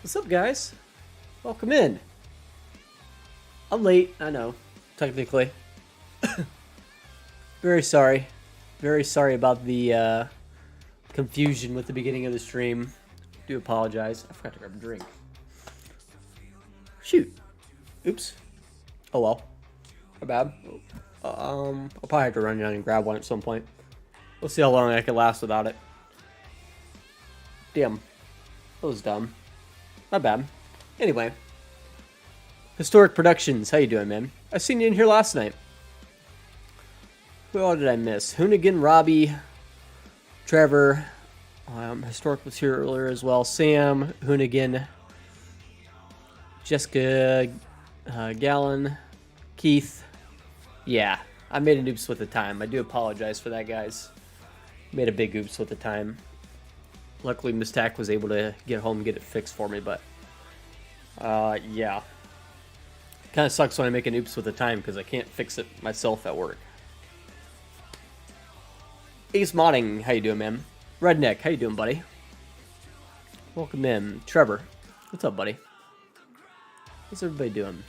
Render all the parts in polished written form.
What's up, guys? Welcome in. I'm late, I know, technically. Very sorry. Very sorry about the confusion with the beginning of the stream. Do apologize. I forgot to grab a drink. Shoot. Oops. Oh well. My bad. I'll probably have to run down and grab one at some point. We'll see how long I can last without it. Damn. That was dumb. My bad. Anyway. Historic Productions. How you doing, man? I seen you in here last night. Who all did I miss? Hoonigan, Robbie, Trevor. Historic was here earlier as well. Sam, Hoonigan, Jessica, Gallon, Keith. Yeah, I made an oops with the time. I do apologize for that, guys. Made a big oops with the time. Luckily, Miss Tack was able to get home and get it fixed for me, but yeah. Kind of sucks when I make an oops with the time because I can't fix it myself at work. Ace Modding, how you doing, man? Redneck, how you doing, buddy? Welcome in. Trevor, what's up, buddy? What's everybody doing?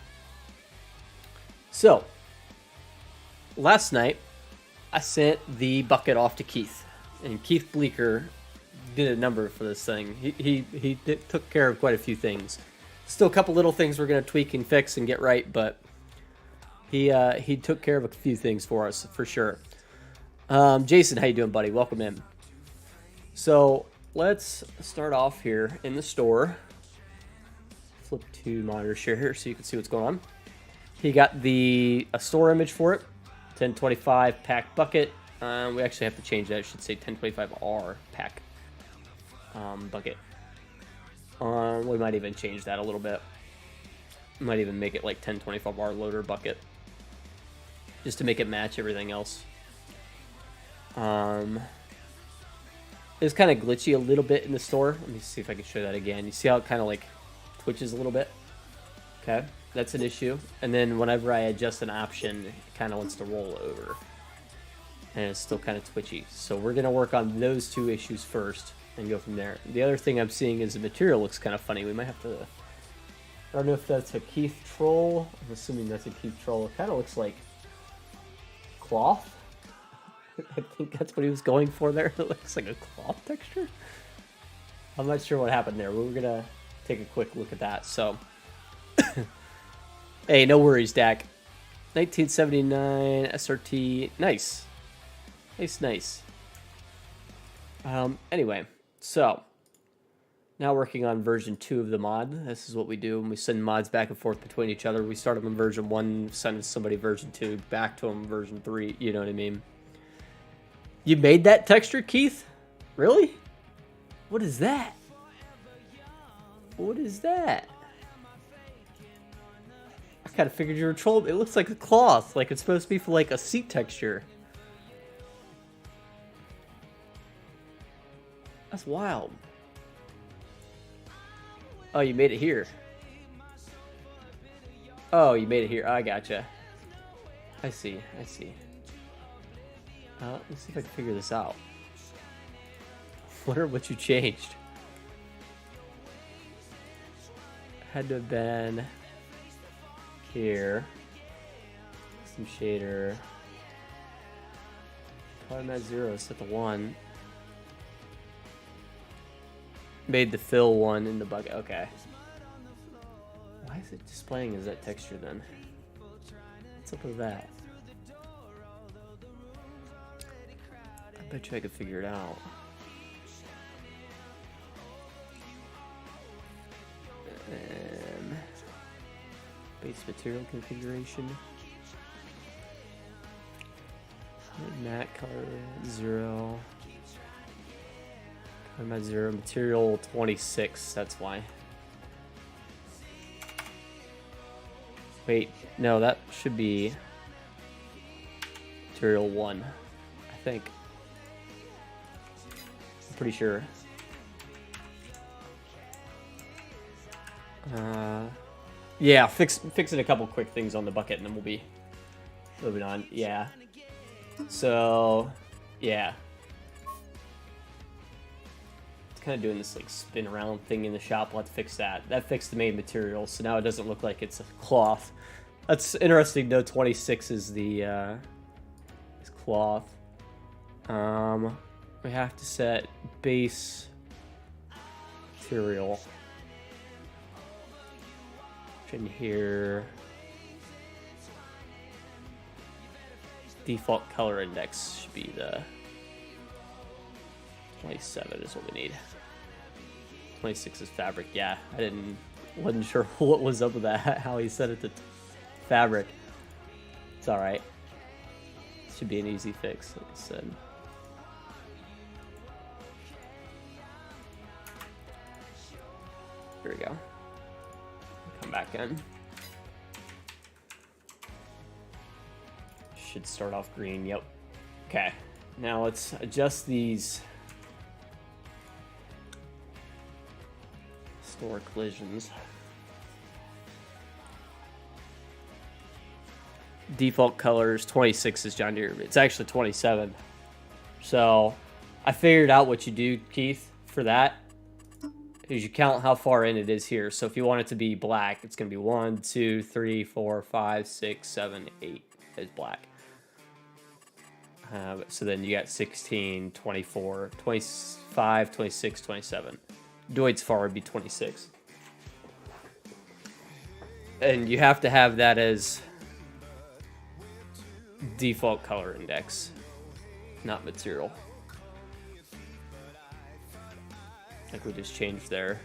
So, last night, I sent the bucket off to Keith, and Keith Bleeker did a number for this thing. He took care of quite a few things. Still a couple little things we're going to tweak and fix and get right, but he took care of a few things for us, for sure. Jason, how you doing, buddy? Welcome in. So, let's start off here in the store. Flip to monitor share here so you can see what's going on. He got a store image for it. 1025 pack bucket. We actually have to change that. I should say 1025R pack bucket. We might even change that a little bit. Might even make it like 1025R loader bucket. Just to make it match everything else. It's kind of glitchy a little bit in the store. Let me see if I can show that again. You see how it kind of like twitches a little bit? Okay, that's an issue. And then whenever I adjust an option, it kind of wants to roll over. And it's still kind of twitchy. So we're going to work on those two issues first and go from there. The other thing I'm seeing is the material looks kind of funny. We might have to... I don't know if that's a Keith Troll. I'm assuming that's a Keith Troll. It kind of looks like cloth. I think that's what he was going for there. It looks like a cloth texture. I'm not sure what happened there. We're going to take a quick look at that. So, hey, no worries, Dak. 1979 SRT. Nice. Nice. Anyway, so now working on version 2 of the mod. This is what we do when we send mods back and forth between each other. We start them in version 1, send somebody version 2, back to them version 3. You know what I mean? You made that texture, Keith? Really? What is that? What is that? I kind of figured you were trolling. It looks like a cloth, like it's supposed to be for like a seat texture. That's wild. Oh, you made it here. Oh, you made it here. I gotcha. I see. Let's see if I can figure this out. Wonder what you changed. Had to have been here. Some shader. Probably at 0, set to 1. Made the fill one in the bucket. Okay. Why is it displaying as that texture then? What's up with that? I bet you I could figure it out. Base material configuration. Matte color 0. I'm at 0. Material 26. That's why. Wait, no, that should be material 1. I think. I'm pretty sure. Yeah, fixing a couple quick things on the bucket and then we'll be moving on. Yeah. So, yeah. kind of doing this like spin around thing in the shop. Let's fix that. That fixed the main material, so now it doesn't look like it's a cloth. That's interesting. No, 26 is the is cloth. We have to set base material in here. Default color index should be the 27 is what we need. 26 is fabric. Yeah, wasn't sure what was up with that, how he set it to fabric. It's all right. Should be an easy fix, like I said. Here we go. Come back in. Should start off green. Yep. Okay. Now let's adjust these store collisions. Default colors 26 is John Deere. It's actually 27. So I figured out what you do, Keith, for that. Is you count how far in it is here. So if you want it to be black, it's going to be 1, 2, 3, 4, 5, 6, 7, 8 is black. So then you got 16, 24, 25, 26, 27. Deutz far would be 26. And you have to have that as default color index, not material. Like we just changed there.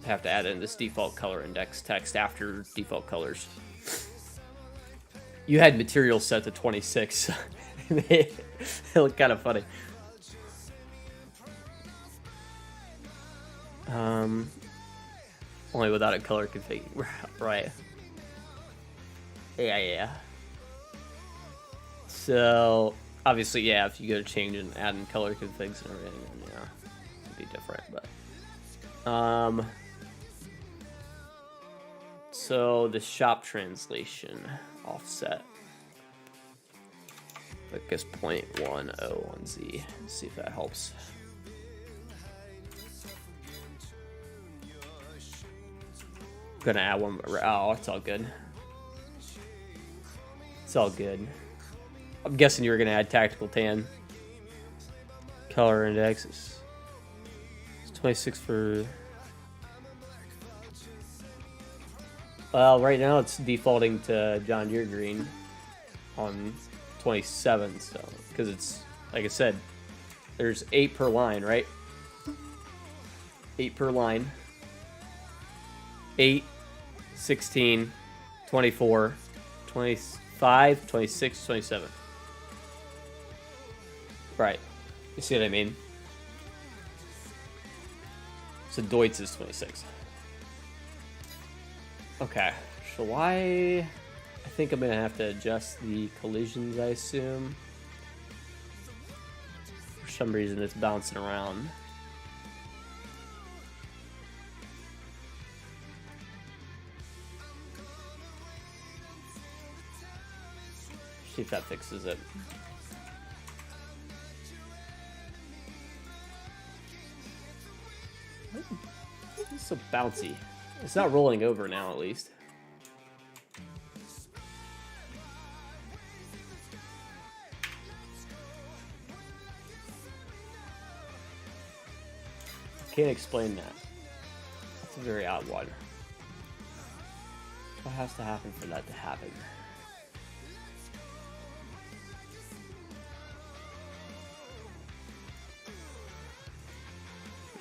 Have to add in this default color index text after default colors. You had material set to 26. It looked kind of funny. Only without a color config. Right. Yeah. So obviously, yeah, if you go to change and add in color configs and everything, then, yeah, it'd be different. But so the shop translation offset. I guess 0.10 on Z. Let's see if that helps. I'm gonna add one. Oh, it's all good. It's all good. I'm guessing you were gonna add tactical tan. Color index is 26 for. Well, right now it's defaulting to John Deere green on 27, so because it's like I said, there's 8 per line, right? 8 per line. 8, 16, 24, 25, 26, 27. Right. You see what I mean? So Deutz is 26. Okay. So I think I'm going to have to adjust the collisions, I assume. For some reason, it's bouncing around. See if that fixes it. It's so bouncy. It's not rolling over now, at least. Can't explain that. That's a very odd one. What has to happen for that to happen?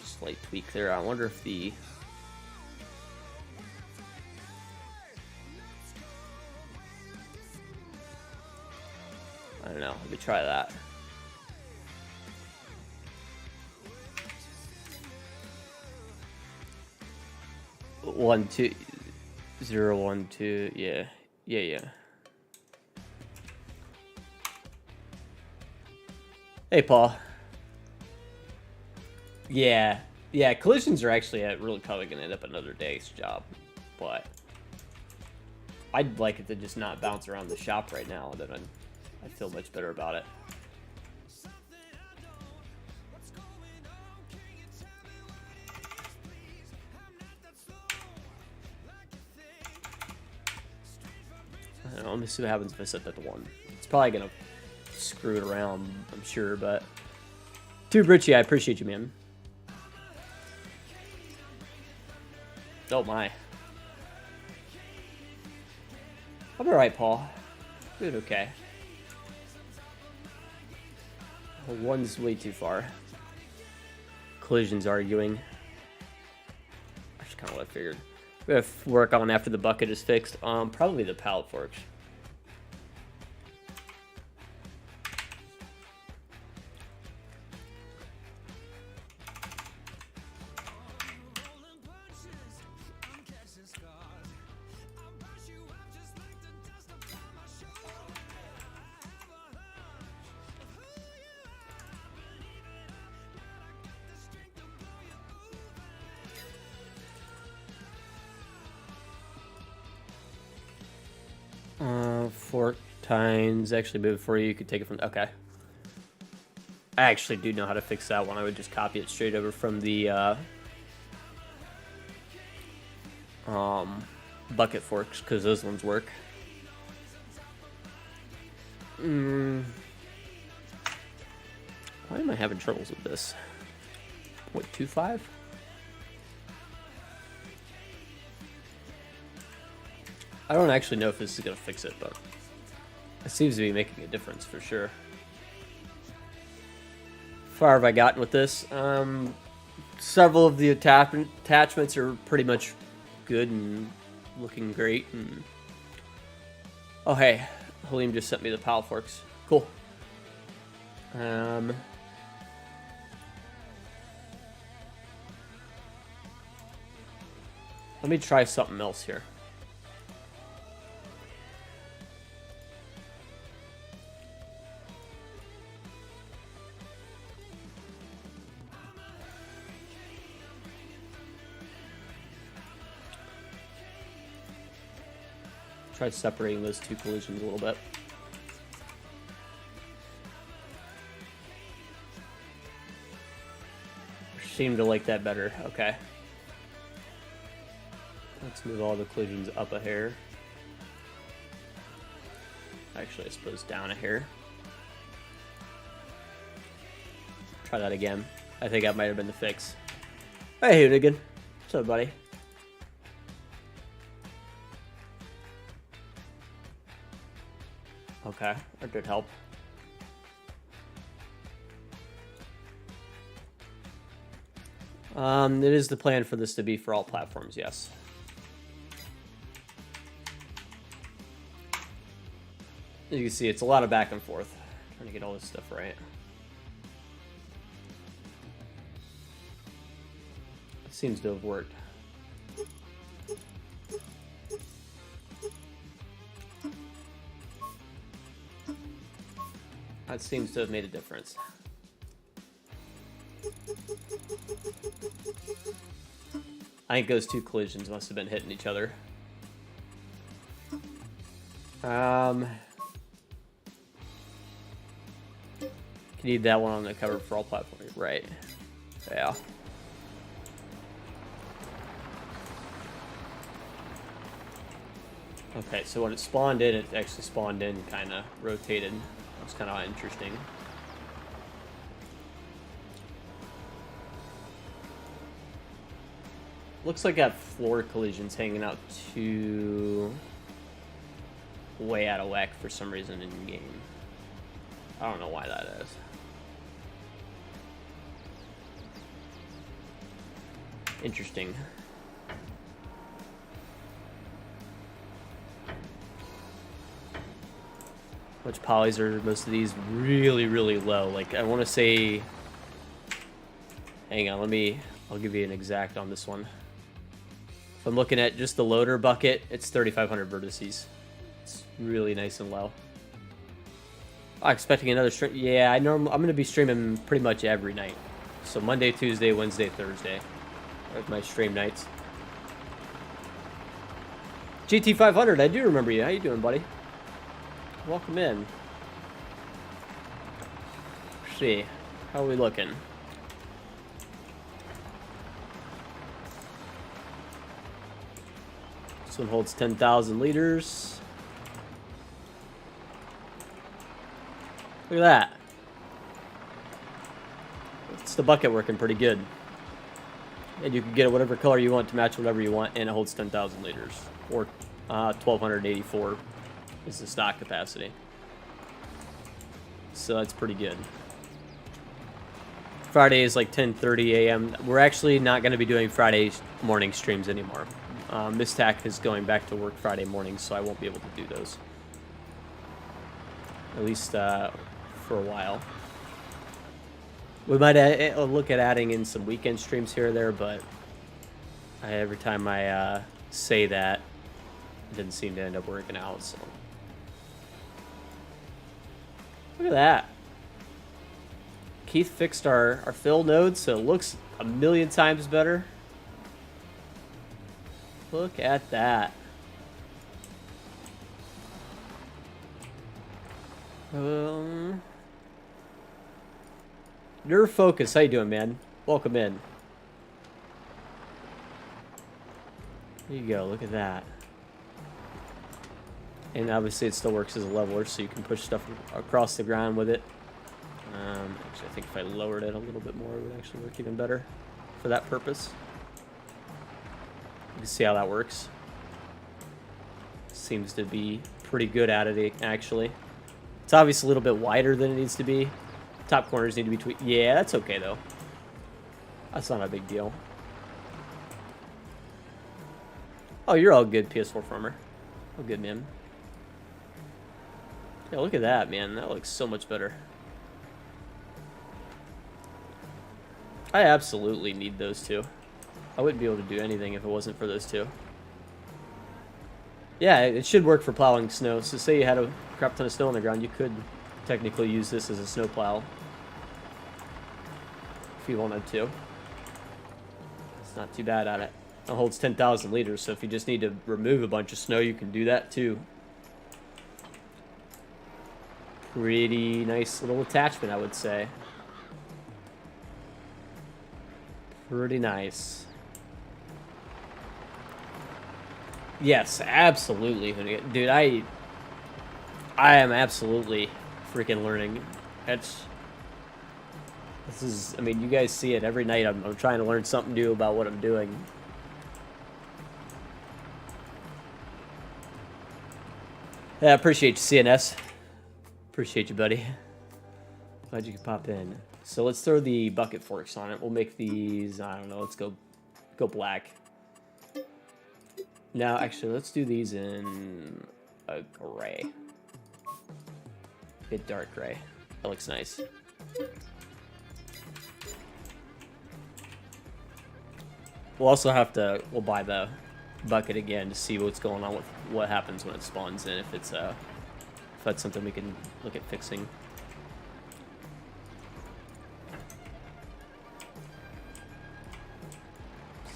Slight tweak there. I wonder if the I don't know. Let me try that. One, 2, 0, 1, 2. Yeah. Hey, Paul. Yeah, collisions are actually really probably going to end up another day's job, but I'd like it to just not bounce around the shop right now, and then I feel much better about it. Let me see what happens if I set that to 1. It's probably gonna screw it around, I'm sure, but... Too Britchy, I appreciate you, man. Oh my. I'm alright, Paul. Doing okay. 1's way too far. Collision's arguing. That's kind of what I figured. We have to work on after the bucket is fixed. Probably the pallet forks. Fork tines actually move for you. You could take it from... Okay. I actually do know how to fix that one. I would just copy it straight over from the bucket forks, because those ones work. Why am I having troubles with this? 0.25? I don't actually know if this is going to fix it, but it seems to be making a difference for sure. How far have I gotten with this? Several of the attachments are pretty much good and looking great. And... oh, hey, Halim just sent me the pallet forks. Cool. Let me try something else here. Try separating those two collisions a little bit. Seem to like that better. Okay. Let's move all the collisions up a hair. Actually, I suppose down a hair. Try that again. I think that might have been the fix. Hey, Hoonigan. What's up, buddy? Okay, that did help. It is the plan for this to be for all platforms, yes. You can see it's a lot of back and forth. Trying to get all this stuff right. It seems to have worked. That seems to have made a difference. I think those two collisions must have been hitting each other. You need that one on the cover for all platforms, right? Yeah. Okay, so when it spawned in, it actually spawned in kind of rotated. It's kind of interesting. Looks like I have floor collisions hanging out too way out of whack for some reason in game. I don't know why that is. Interesting. Which polys are most of these really, really low? Like, I want to say... Hang on, I'll give you an exact on this one. If I'm looking at just the loader bucket, it's 3,500 vertices. It's really nice and low. I'm expecting another stream. Yeah, I'm going to be streaming pretty much every night. So Monday, Tuesday, Wednesday, Thursday are my stream nights. GT500, I do remember you. How you doing, buddy? Welcome in. Let's see, how are we looking? This one holds 10,000 liters. Look at that. It's the bucket working pretty good. And you can get it whatever color you want to match whatever you want, and it holds 10,000 liters. Or 1,284 is the stock capacity. So that's pretty good. Friday is like 10:30 a.m. We're actually not going to be doing Friday morning streams anymore. Mistac is going back to work Friday mornings, so I won't be able to do those. At least for a while. We might look at adding in some weekend streams here or there, but every time I say that, it didn't seem to end up working out. So look at that. Keith fixed our fill node, so it looks a million times better. Look at that. Nerve Focus, how you doing, man? Welcome in. There you go, look at that. And obviously it still works as a leveler, so you can push stuff across the ground with it. Actually, I think if I lowered it a little bit more, it would actually work even better for that purpose. You can see how that works. Seems to be pretty good at it, actually. It's obviously a little bit wider than it needs to be. Top corners need to be tweaked. Yeah, that's okay, though. That's not a big deal. Oh, you're all good, PS4 farmer. All good, man. Yeah, look at that, man. That looks so much better. I absolutely need those two. I wouldn't be able to do anything if it wasn't for those two. Yeah, it should work for plowing snow. So say you had a crap ton of snow on the ground, you could technically use this as a snow plow. If you wanted to. It's not too bad at it. It holds 10,000 liters, so if you just need to remove a bunch of snow, you can do that too. Pretty nice little attachment, I would say. Pretty nice. Yes, absolutely. Dude, I am absolutely freaking learning. This is, I mean, you guys see it every night. I'm trying to learn something new about what I'm doing. Yeah, I appreciate you, CNS. Appreciate you, buddy. Glad you could pop in. So let's throw the bucket forks on it. We'll make these, I don't know, let's go black. Now, actually, let's do these in a gray. A dark gray. That looks nice. We'll also have to, we'll buy the bucket again to see what's going on with what happens when it spawns in, if it's if that's something we can look at fixing.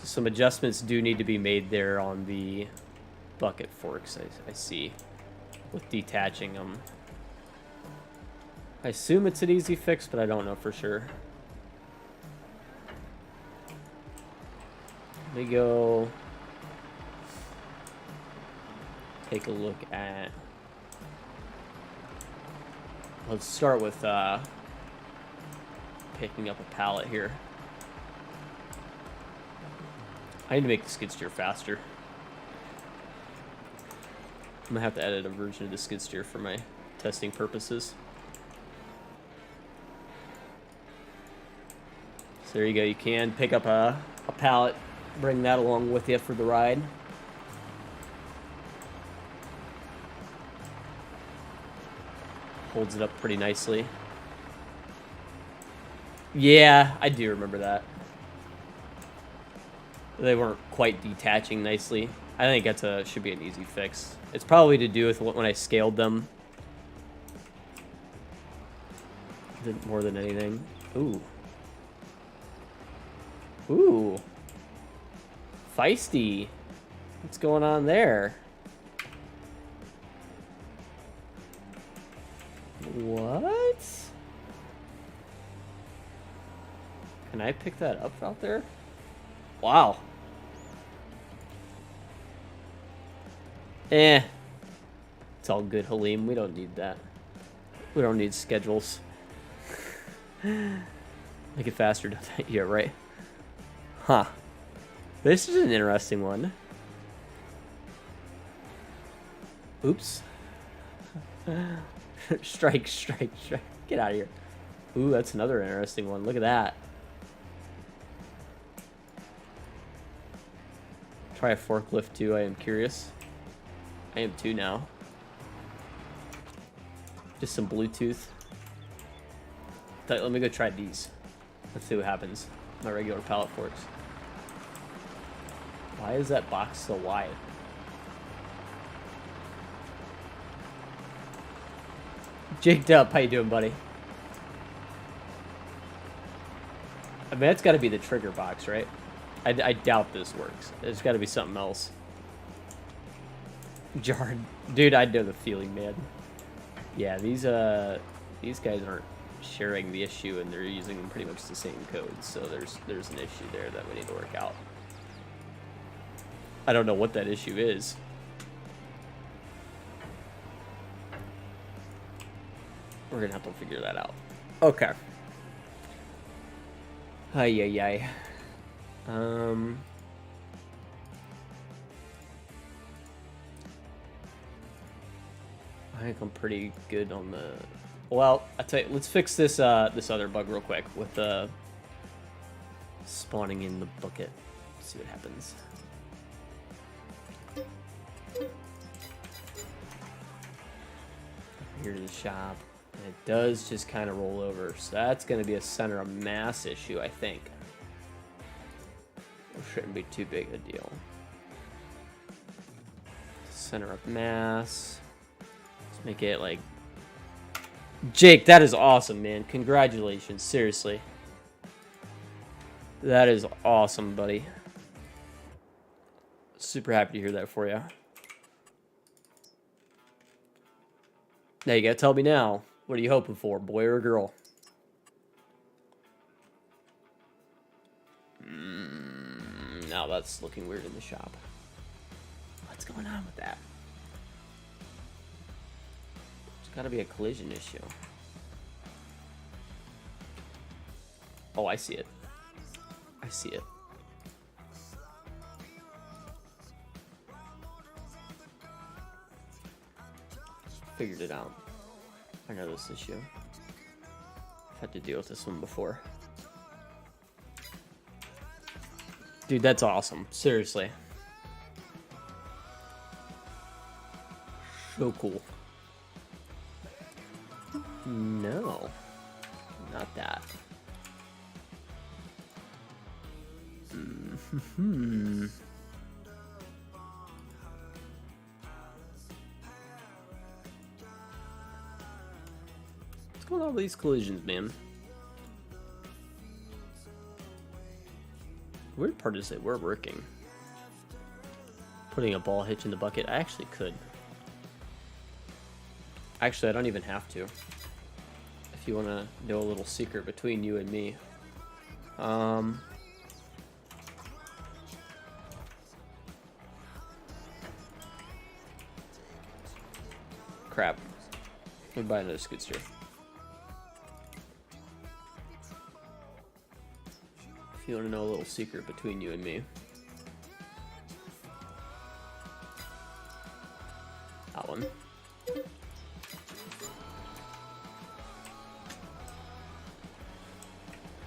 Some adjustments do need to be made there on the bucket forks, I see, with detaching them. I assume it's an easy fix, but I don't know for sure. Let me go take a look at, let's start with picking up a pallet here. I need to make the skid steer faster. I'm gonna have to edit a version of the skid steer for my testing purposes. So there you go, you can pick up a pallet, bring that along with you for the ride. Holds it up pretty nicely. Yeah, I do remember that. They weren't quite detaching nicely. I think that's should be an easy fix. It's probably to do with when I scaled them. More than anything. Ooh. Ooh. Feisty. What's going on there? What? Can I pick that up out there? Wow. It's all good, Halim. We don't need that. We don't need schedules. Make it faster. Yeah, right. Huh. This is an interesting one. Oops. Strike, strike, strike. Get out of here. Ooh, that's another interesting one. Look at that. Try a forklift too. I am curious. I am too now. Just some Bluetooth. Let me go try these. Let's see what happens. My regular pallet forks. Why is that box so wide? Jigged up. How you doing, buddy? I mean, that's got to be the trigger box, right? I doubt this works. There's got to be something else. Jarred. Dude, I know the feeling, man. Yeah, these guys aren't sharing the issue, and they're using pretty much the same code, so there's an issue there that we need to work out. I don't know what that issue is. We're gonna have to figure that out. Okay. Ay, ay, ay. I think I'm pretty good on the... Well, I tell you, let's fix this this other bug real quick with spawning in the bucket. Let's see what happens. Here to the shop. And it does just kind of roll over. So that's going to be a center of mass issue, I think. It shouldn't be too big a deal. Center of mass. Let's make it like... Jake, that is awesome, man. Congratulations. Seriously. That is awesome, buddy. Super happy to hear that for you. Now you gotta tell me now. What are you hoping for, boy or girl? Now that's looking weird in the shop. What's going on with that? There's gotta be a collision issue. Oh, I see it. I see it. Figured it out. I know this issue. I've had to deal with this one before. Dude, that's awesome. Seriously. So cool. No. Not that. What's going on with these collisions, man? The weird part is they were working. Putting a ball hitch in the bucket. I actually could. Actually, I don't even have to. If you want to know a little secret between you and me. Crap. Let me buy another Scootster. If you want to know a little secret between you and me. That one.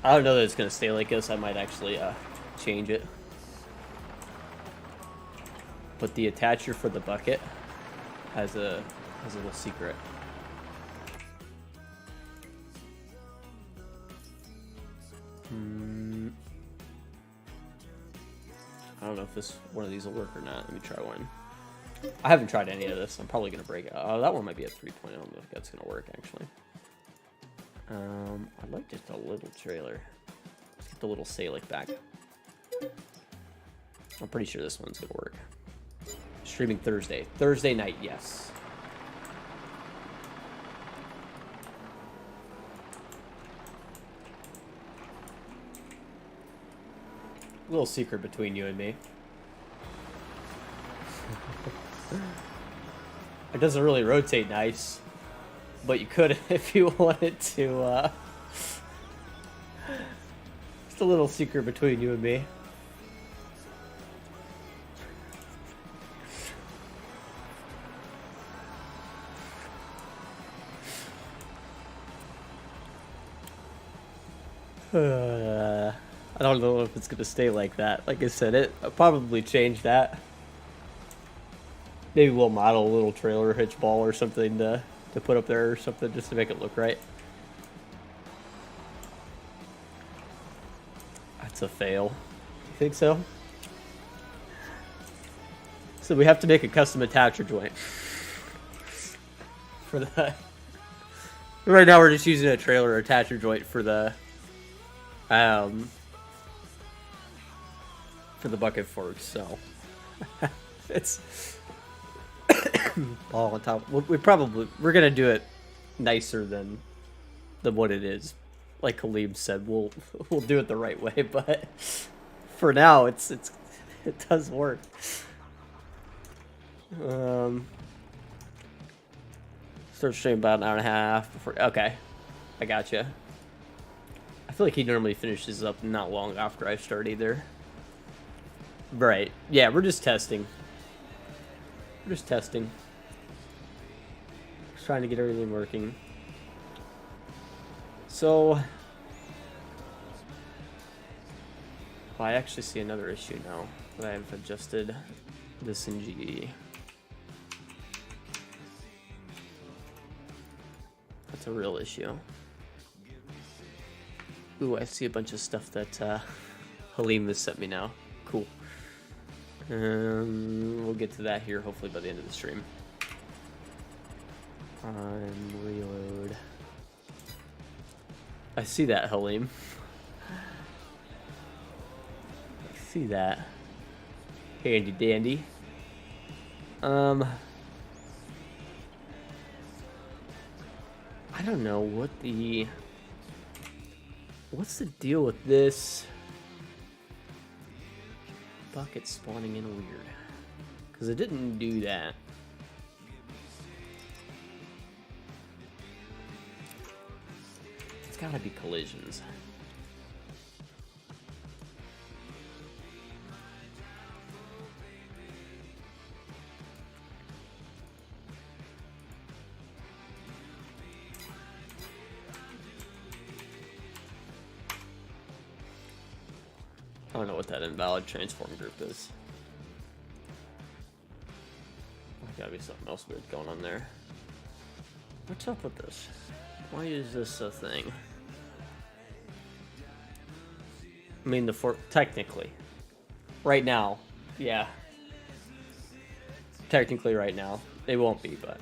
I don't know that it's going to stay like this. I might actually change it. But the attacher for the bucket has a little secret. I don't know if one of these will work or not. Let me try one. I haven't tried any of this. I'm probably going to break it. Oh, that one might be a 3.0. I don't know if that's going to work, actually. I'd like just a little trailer. Let's get the little Salic back. I'm pretty sure this one's going to work. Streaming Thursday. Thursday night, yes. Little secret between you and me. It doesn't really rotate nice. but you could if you wanted to. Just a little secret between you and me. I don't know if it's gonna stay like that. Like I said, I'll probably change that. Maybe we'll model a little trailer hitch ball or something to put up there or something just to make it look right. That's a fail. You think so? So we have to make a custom attacher joint for the. Right now we're just using a trailer attacher joint for the bucket forks. So it's all on top. We're gonna do it nicer than what it is. Like Khalib said, we'll do it the right way, but for now it does work. Start stream about an hour and a half before. Okay, I gotcha. I feel like he normally finishes up not long after I start either. Right. Yeah, we're just testing. Just trying to get everything working. So, I actually see another issue now that I've adjusted this in GE. That's a real issue. Ooh, I see a bunch of stuff that Halim has sent me now. Cool. We'll get to that here hopefully by the end of the stream. Reload. I see that, Halim. I see that. Handy dandy. I don't know what's the deal with this bucket spawning in weird, because it didn't do that. It's gotta be collisions. I don't know what that invalid transform group is. There's gotta be something else weird going on there. What's up with this? Why is this a thing? I mean, technically. Right now, yeah. Technically right now. They won't be, but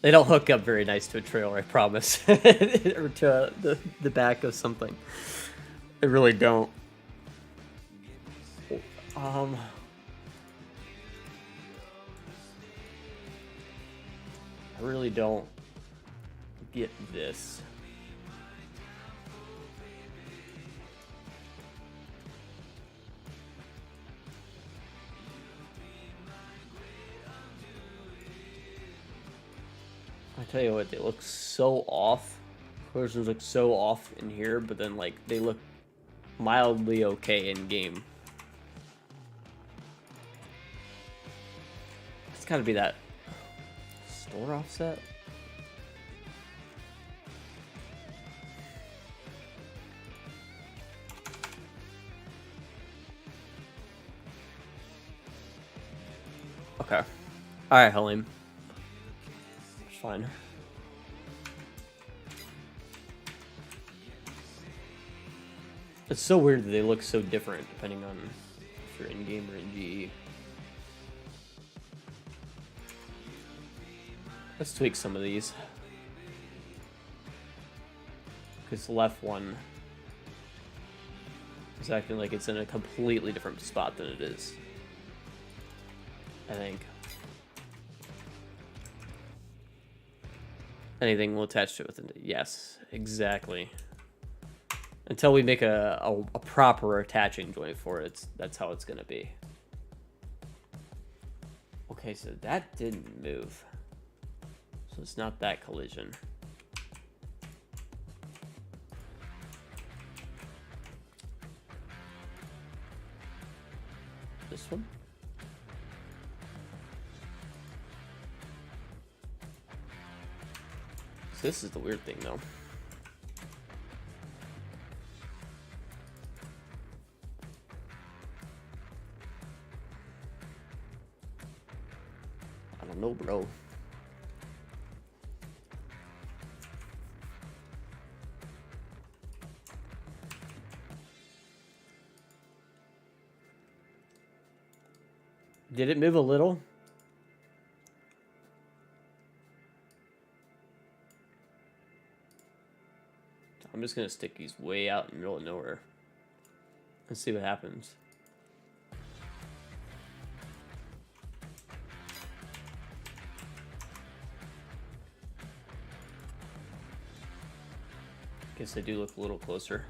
they don't hook up very nice to a trailer, I promise. Or to the back of something. They really don't. I really don't get this. I tell you what, they look so off. Versions look so off in here, but then like they look mildly okay in game. It's gotta be that store offset. Okay. Alright, Halim. It's fine. It's so weird that they look so different depending on if you're in game or in GE. Let's tweak some of these. Because the left one is acting like it's in a completely different spot than it is. I think. Anything will attach to it within. Yes, exactly. Until we make a proper attaching joint for it, that's how it's gonna be. Okay, so that didn't move. So it's not that collision. This one? So this is the weird thing though. I don't know, bro. Did it move a little? I'm just gonna stick these way out in the middle of nowhere and see what happens. Guess they do look a little closer.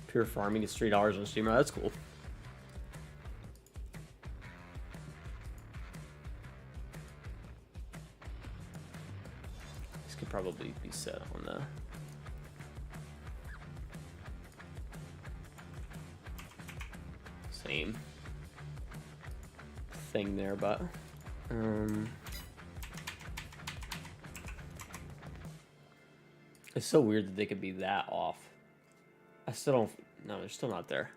Pure farming is $3 on Steam. That's cool. This could probably be set on the same thing there, but it's so weird that they could be that off. I still don't. No, they're still not there.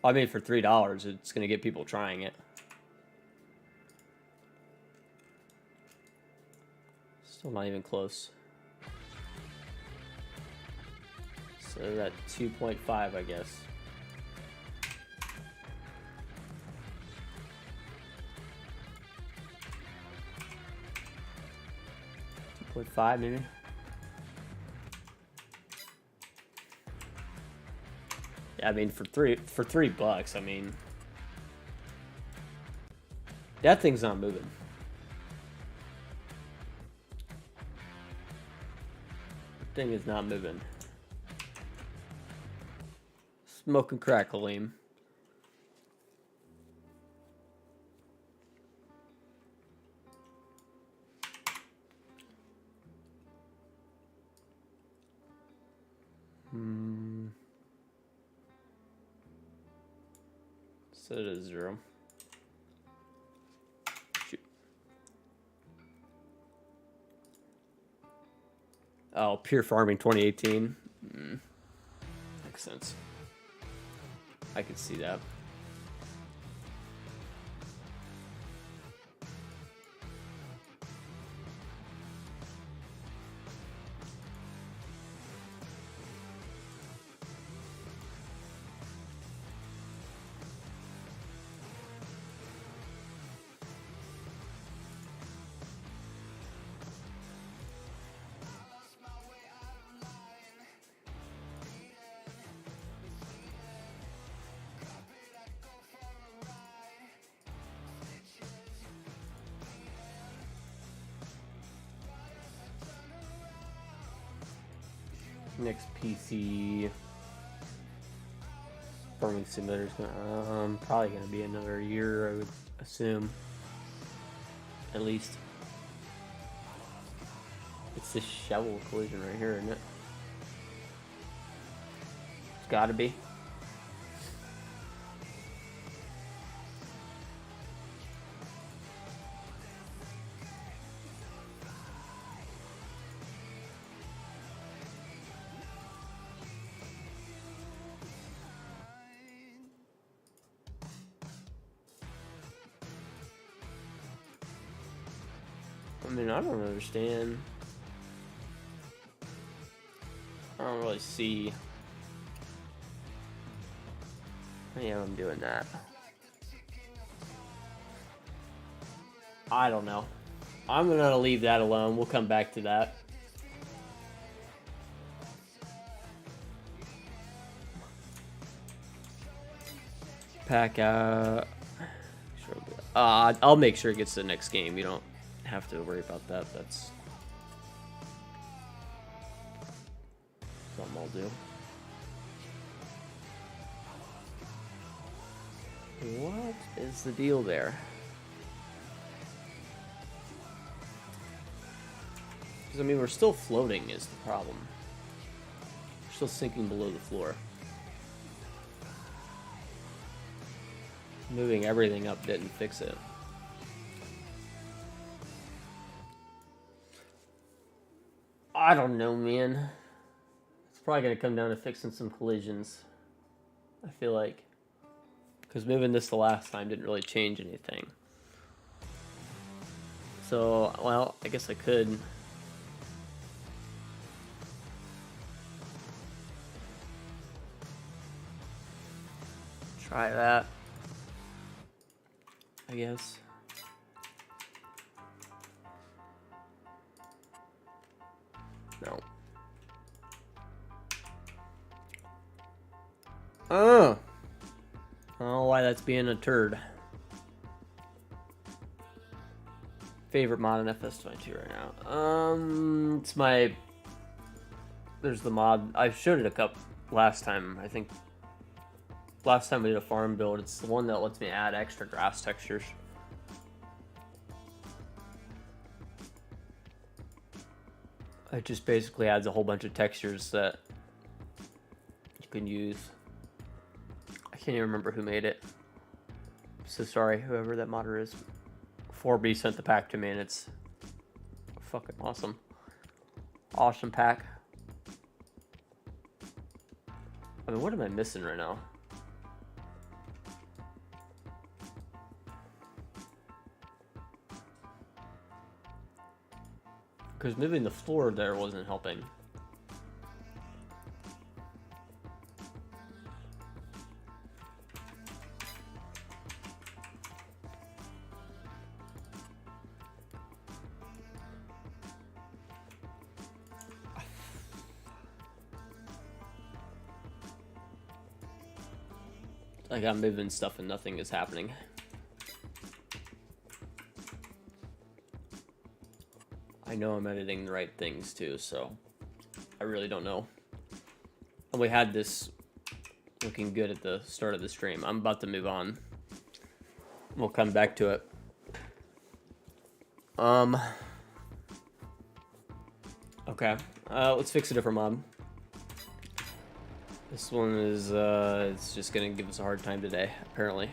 I mean, for $3, it's gonna get people trying it. Still not even close. So that 2.5, I guess. 2.5 maybe. I mean, for $3, I mean, that thing's not moving. The thing is not moving. Smoking crack, Halim. Set it at 0. Shoot. Oh, Pure Farming 2018. Makes sense. I could see that. Next PC farming simulator is gonna probably gonna be another year, I would assume, at least. It's this shovel collision right here, isn't it? It's gotta be. I mean, I don't understand. I don't really see any of them doing that. I don't know. I'm gonna leave that alone. We'll come back to that. Pack out. I'll make sure it gets to the next game. You don't have to worry about that. That's something I'll do. What is the deal there? Because, I mean, we're still floating is the problem. We're still sinking below the floor. Moving everything up didn't fix it. I don't know, man. It's probably going to come down to fixing some collisions. I feel like. Because moving this the last time didn't really change anything. So, well, I guess I could. Try that. I guess. No. Oh. I don't know why that's being a turd. Favorite mod in FS22 right now. It's my. There's the mod. I showed it a couple last time. I think last time we did a farm build. It's the one that lets me add extra grass textures. It just basically adds a whole bunch of textures that you can use. I can't even remember who made it. So sorry, whoever that modder is. 4B sent the pack to me, and it's fucking awesome. Awesome pack. I mean, what am I missing right now? Because moving the floor there wasn't helping. Like I'm moving stuff and nothing is happening. I know I'm editing the right things too, so I really don't know. And we had this looking good at the start of the stream. I'm about to move on. We'll come back to it. Okay. Let's fix a different mod. This one is it's just gonna give us a hard time today, apparently.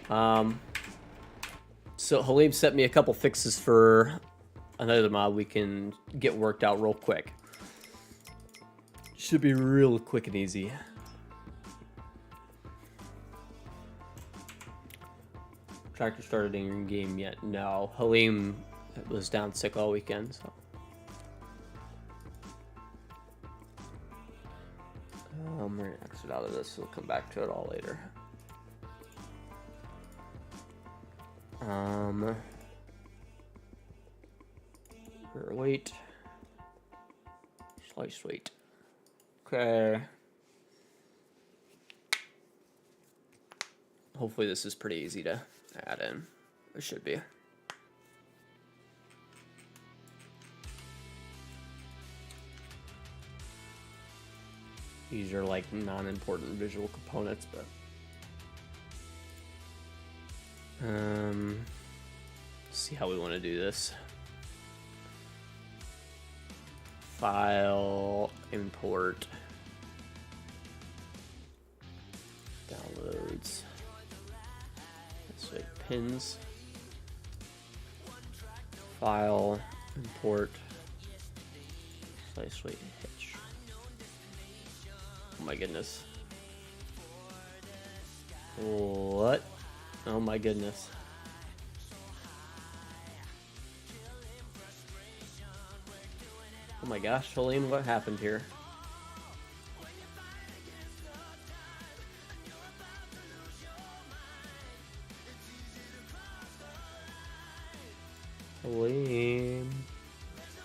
So Halim sent me a couple fixes for another mod we can get worked out real quick. Should be real quick and easy. Tractor started in game yet? No. Halim was down sick all weekend, so. I'm gonna exit out of this. We'll come back to it all later. Wait. Slice weight. Okay. Hopefully this is pretty easy to add in. It should be. These are like non-important visual components, but let's see how we want to do this. File, import, downloads. Let's say pins. File, import, slice weight hitch. Oh my goodness. What? Oh my goodness. Oh my gosh, Halim, what happened here? What am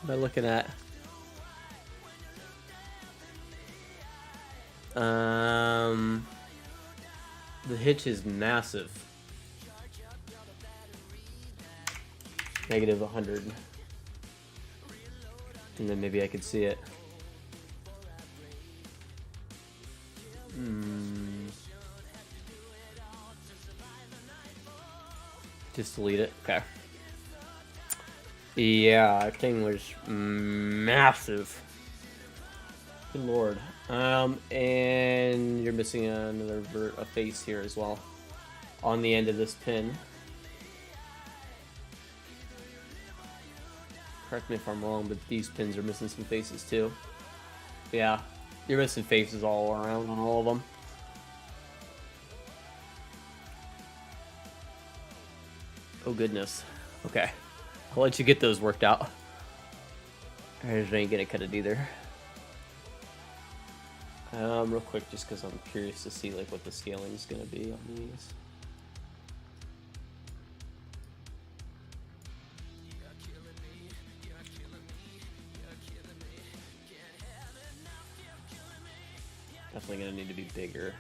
I looking at? The hitch is massive. Negative 100. And then maybe I could see it. Just delete it. Okay. Yeah, that thing was massive. Good lord. And you're missing a face here as well on the end of this pin. Correct me if I'm wrong, but these pins are missing some faces too. Yeah, you're missing faces all around on all of them. Oh goodness. Okay, I'll let you get those worked out. I ain't gonna cut it either. Real quick, just because I'm curious to see like what the scaling is gonna be on these. Definitely gonna need to be bigger.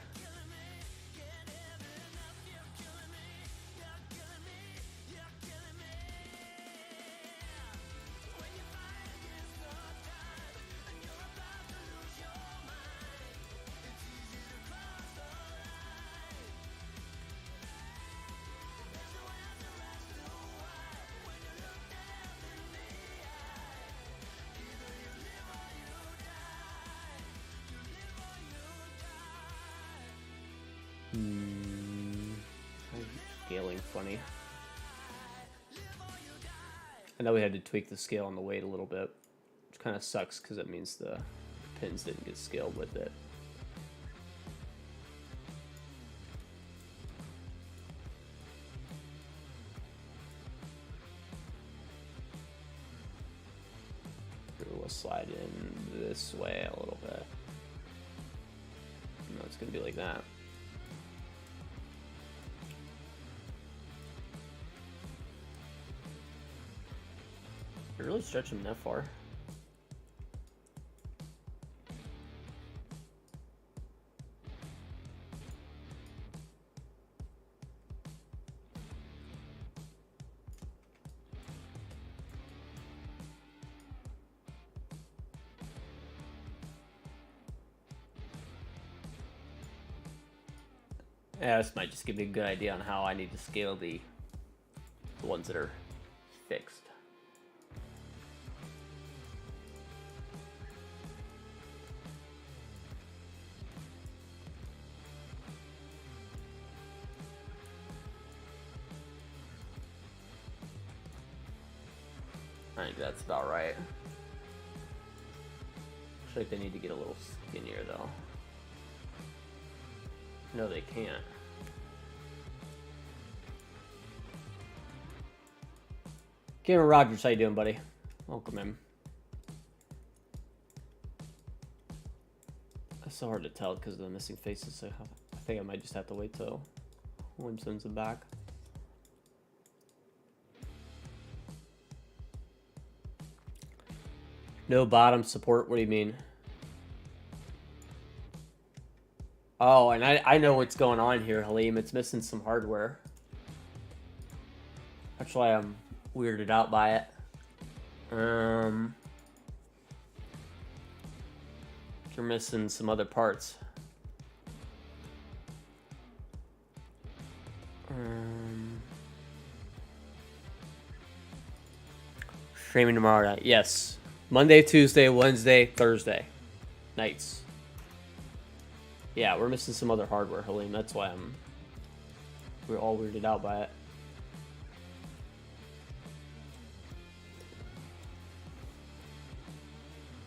Scaling funny. I know we had to tweak the scale on the weight a little bit, which kind of sucks because it means the pins didn't get scaled with it. We'll slide in this way a little bit. No, it's gonna be like that. You're really stretching them that far. Yeah, this might just give me a good idea on how I need to scale the ones that are fixed. I think that's about right. Looks like they need to get a little skinnier though. No, they can't. Cameron Rogers, how you doing, buddy? Welcome in. It's so hard to tell because of the missing faces, so I think I might just have to wait till William sends them back. No bottom support, what do you mean? Oh, and I know what's going on here, Halim. It's missing some hardware. That's why I'm weirded out by it. You're missing some other parts. Streaming tomorrow night. Yes. Monday, Tuesday, Wednesday, Thursday nights. Yeah, we're missing some other hardware, Halim. That's why we're all weirded out by it.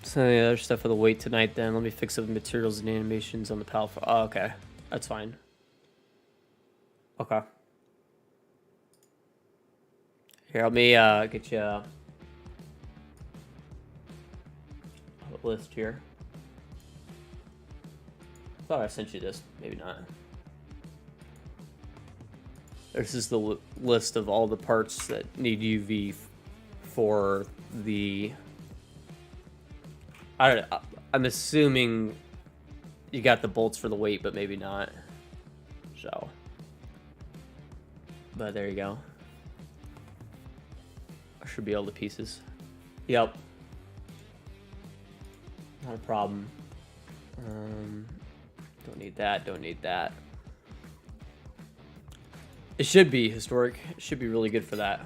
So the other stuff for the weight tonight then. Let me fix up the materials and animations on the PAL. Oh, okay. That's fine. Okay. Here, let me get you a list here. Thought I sent you this. Maybe not. This is the list of all the parts that need UV for the... I don't know. I'm assuming you got the bolts for the weight, but maybe not. So. But there you go. I should be able to pieces. Yep. Not a problem. Don't need that. Don't need that. It should be historic. It should be really good for that.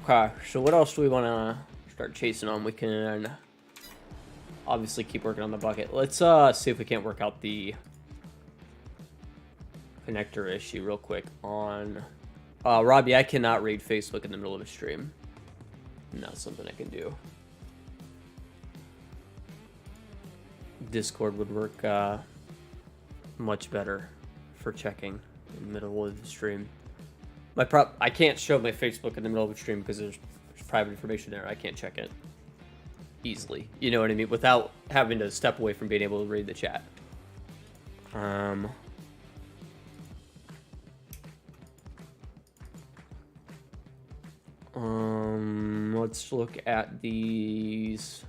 Okay, so what else do we want to start chasing on? We can obviously keep working on the bucket. Let's see if we can't work out the connector issue real quick on... Robbie, I cannot read Facebook in the middle of a stream. Not something I can do. Discord would work much better for checking in the middle of the stream. I can't show my Facebook in the middle of the stream because there's private information there. I can't check it easily. You know what I mean? Without having to step away from being able to read the chat. Let's look at these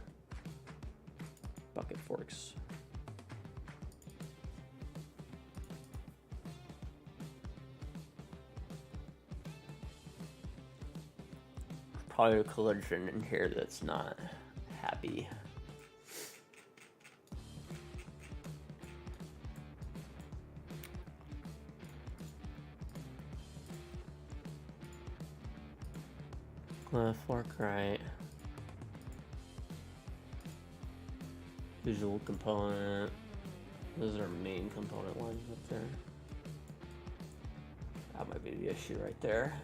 bucket forks. Probably a collision in here that's not happy. Fork right. Visual component. Those are main component lines up there. That might be the issue right there.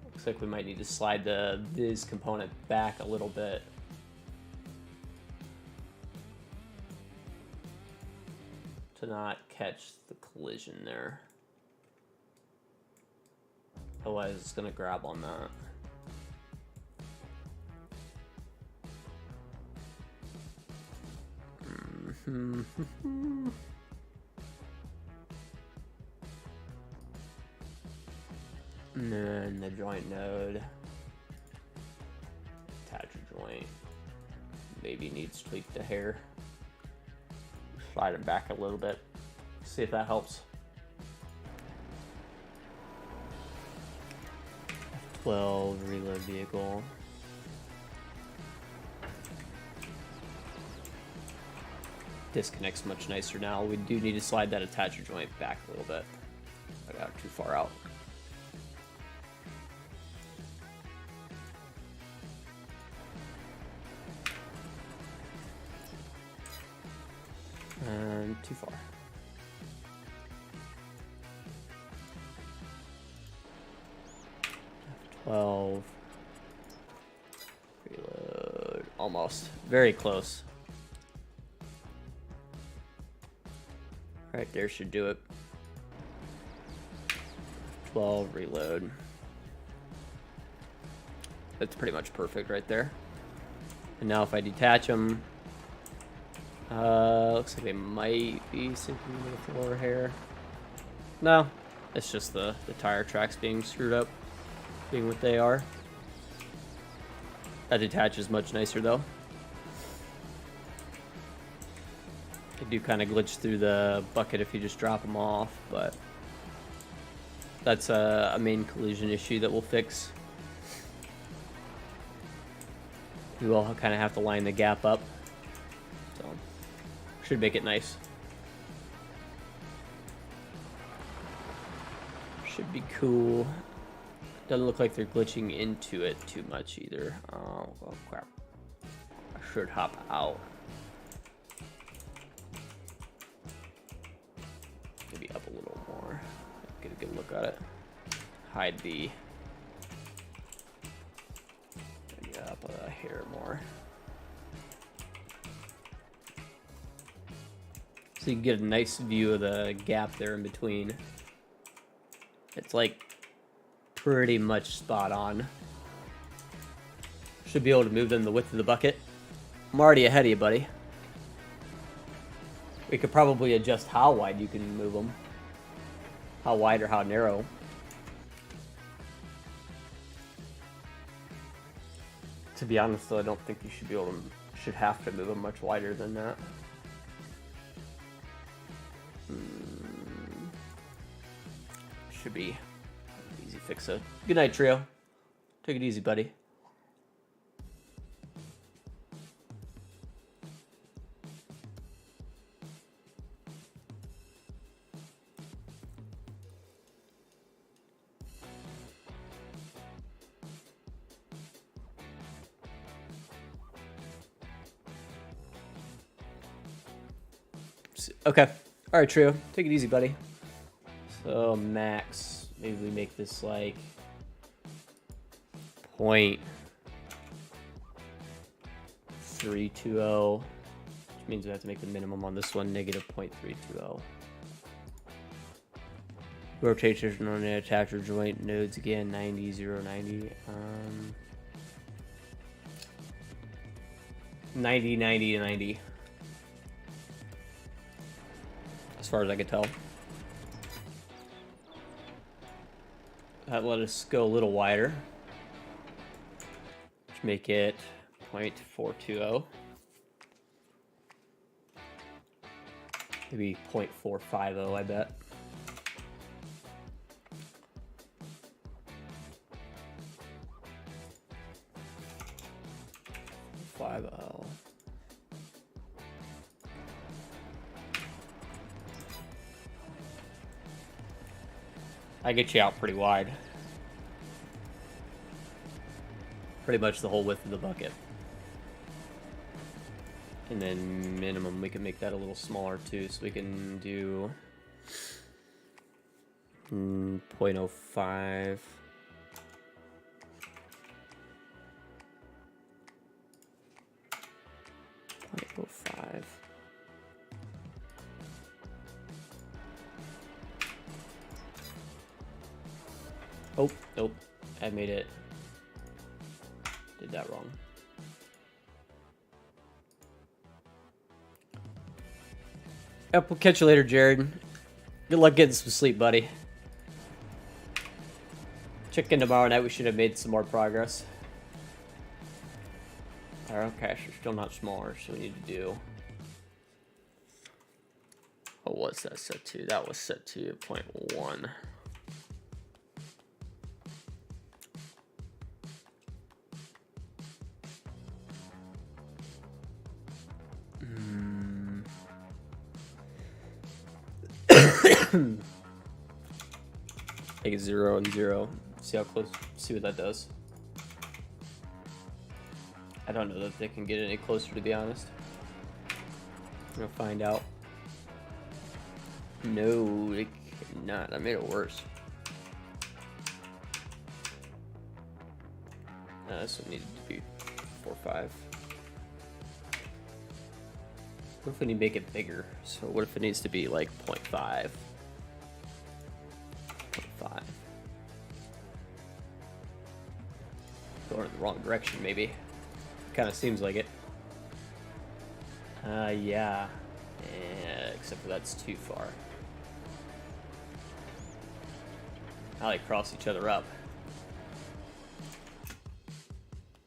Looks like we might need to slide this component back a little bit. To not catch the collision there. Otherwise it's gonna grab on that. And then the joint node. Attach a joint. Maybe needs tweaked a hair. Slide it back a little bit. See if that helps. 12 reload vehicle. Disconnects much nicer now. We do need to slide that attacher joint back a little bit. I got too far out. And too far. F12. Reload. Almost. Very close. Right there should do it. 12 reload. That's pretty much perfect right there. And now if I detach them, looks like they might be sinking into the floor here. No, it's just the tire tracks being screwed up, being what they are. That detaches much nicer though. They do kind of glitch through the bucket if you just drop them off, but that's a main collision issue that we'll fix. We will kind of have to line the gap up, so should make it nice. Should be cool. Doesn't look like they're glitching into it too much either. Oh crap! I should hop out. Maybe up a little more. Get a good look at it. Hide the. Maybe up a hair more. So you can get a nice view of the gap there in between. It's like pretty much spot on. Should be able to move them the width of the bucket. I'm already ahead of you, buddy. We could probably adjust how wide you can move them. How wide or how narrow. To be honest, though, I don't think you should have to move them much wider than that. Should be an easy fix. So, good night, trio. Take it easy, buddy. Okay. All right, trio. Take it easy, buddy. So max, maybe we make this like 0.320, which means we have to make the minimum on this one, negative 0.320. Rotation on the attacher joint nodes again, 90, 0, 90. 90, 90, 90. As far as I can tell. That let us go a little wider. Let's make it 0.420. Maybe 0.450, I bet. .50. I get you out pretty wide. Pretty much the whole width of the bucket. And then minimum, we can make that a little smaller too, so we can do 0.05. Oh, nope. I made it. Did that wrong. Yep, we'll catch you later, Jared. Good luck getting some sleep, buddy. Check in tomorrow night. We should have made some more progress. Our own cache are still not smaller, so we need to do... What was that set to? That was set to 0.1. Take it 0 and 0. See how close. See what that does. I don't know that they can get any closer, to be honest. I'm gonna find out. No, they cannot. I made it worse. This one needed to be 4.5. What if we need to make it bigger? So what if it needs to be like 0.5? 0.5. Going in the wrong direction, maybe. Kind of seems like it. Yeah. Except for that's too far. How they cross each other up.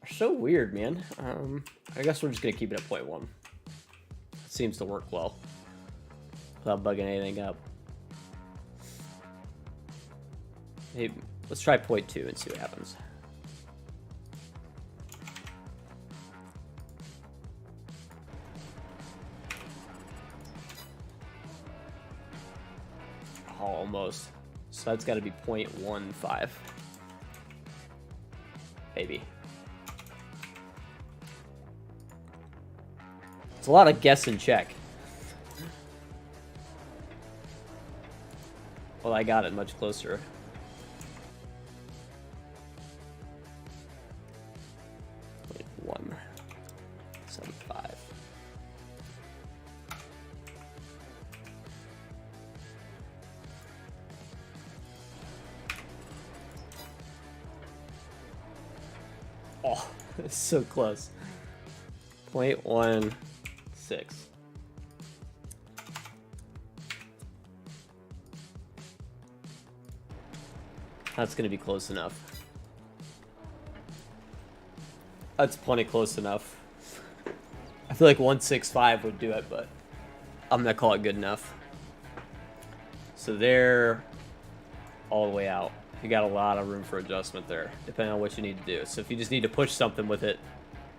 They're so weird, man. I guess we're just gonna keep it at 0.1. Seems to work well without bugging anything up. Hey, let's try 0.2 and see what happens. Oh, almost. So that's got to be 0.15. Maybe. It's a lot of guess and check. Well, I got it much closer. .175. Oh, it's so close. 0.16. That's going to be close enough. That's plenty close enough. I feel like 165 would do it, but I'm gonna call it good enough. So there, all the way out. You got a lot of room for adjustment there, depending on what you need to do. So if you just need to push something with it,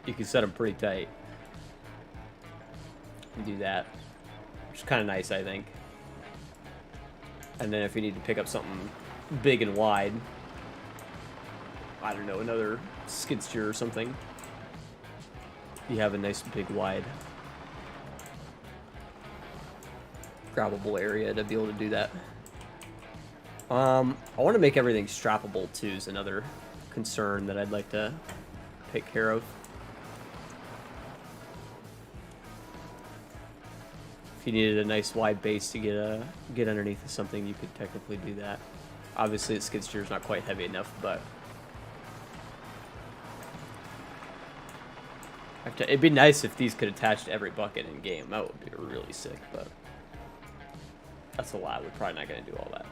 you can set them pretty tight. And do that, which is kind of nice, I think. And then if you need to pick up something big and wide, I don't know, another skid steer or something, you have a nice big wide grabbable area to be able to do that. I want to make everything strappable too is another concern that I'd like to take care of. If you needed a nice wide base to get underneath of something, you could technically do that. Obviously, the skid steer is not quite heavy enough, but it'd be nice if these could attach to every bucket in game. That would be really sick, but that's a lot. We're probably not going to do all that.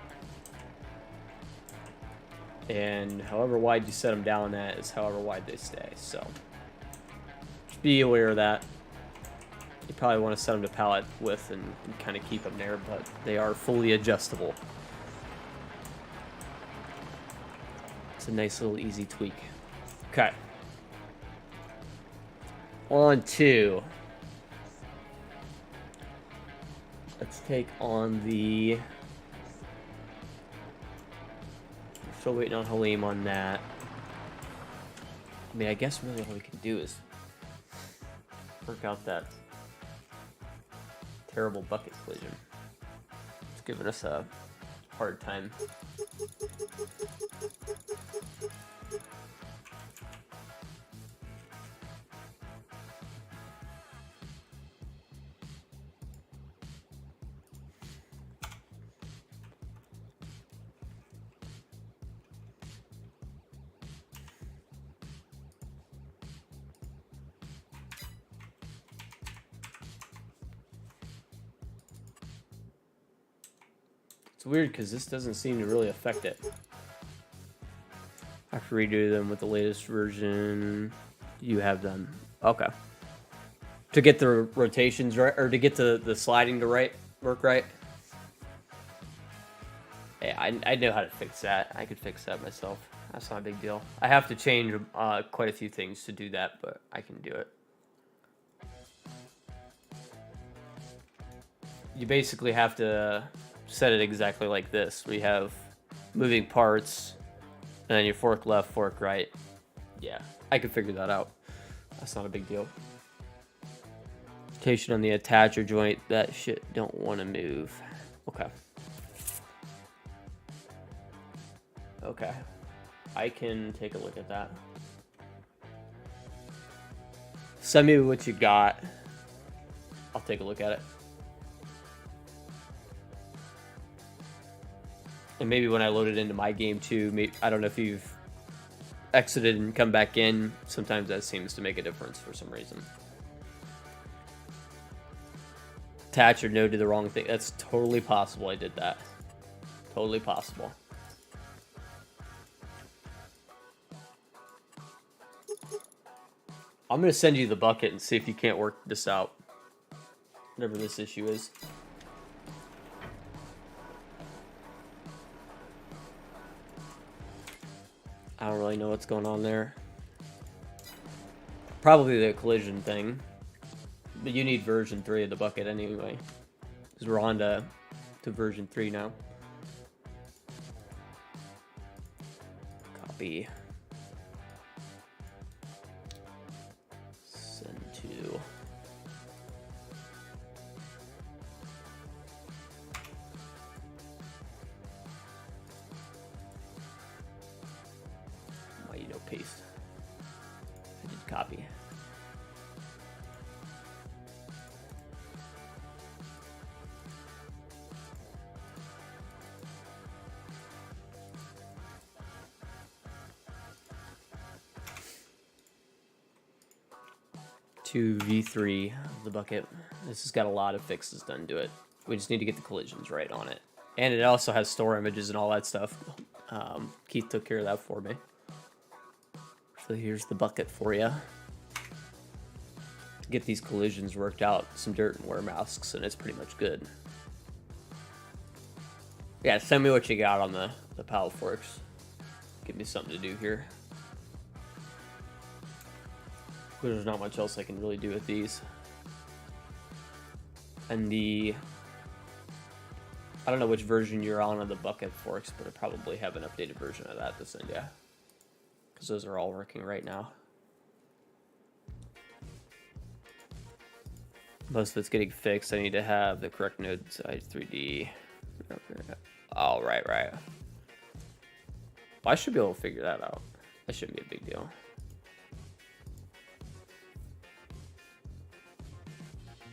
And however wide you set them down at is however wide they stay. So just be aware of that. You probably want to set them to pallet width and kind of keep them there, but they are fully adjustable. It's a nice little easy tweak. Okay. On to, let's take on the, still waiting on Halim on that. I mean, I guess really all we can do is work out that terrible bucket collision. It's giving us a hard time. It's weird because this doesn't seem to really affect it. I have to redo them with the latest version. You have them. Okay. To get the rotations right, or to get the sliding to work right. Yeah, I know how to fix that. I could fix that myself. That's not a big deal. I have to change quite a few things to do that, but I can do it. You basically have to set it exactly like this. We have moving parts, and then your fork left, fork right. Yeah, I could figure that out. That's not a big deal. Rotation on the attacher joint, that shit don't want to move. Okay. Okay. I can take a look at that. Send me what you got. I'll take a look at it. And maybe when I load it into my game too, maybe, I don't know if you've exited and come back in. Sometimes that seems to make a difference for some reason. Attach or no to the wrong thing. That's totally possible I did that. Totally possible. I'm going to send you the bucket and see if you can't work this out. Whatever this issue is. I don't really know what's going on there. Probably the collision thing. But you need version 3 of the bucket anyway. Because we're on to version 3 now. Copy. Send to. Paste. I did copy. To V3 of the bucket. This has got a lot of fixes done to it. We just need to get the collisions right on it. And it also has store images and all that stuff. Keith took care of that for me. So here's the bucket for you. get these collisions worked out, some dirt and wear masks, and it's pretty much good. Yeah, send me what you got on the paddle forks. Give me something to do here. There's not much else I can really do with these. And I don't know which version you're on of the bucket forks, but I probably have an updated version of that to send you. Because those are all working right now. Most of it's getting fixed. I need to have the correct node size 3D. Okay. Oh, right. Well, I should be able to figure that out. That shouldn't be a big deal.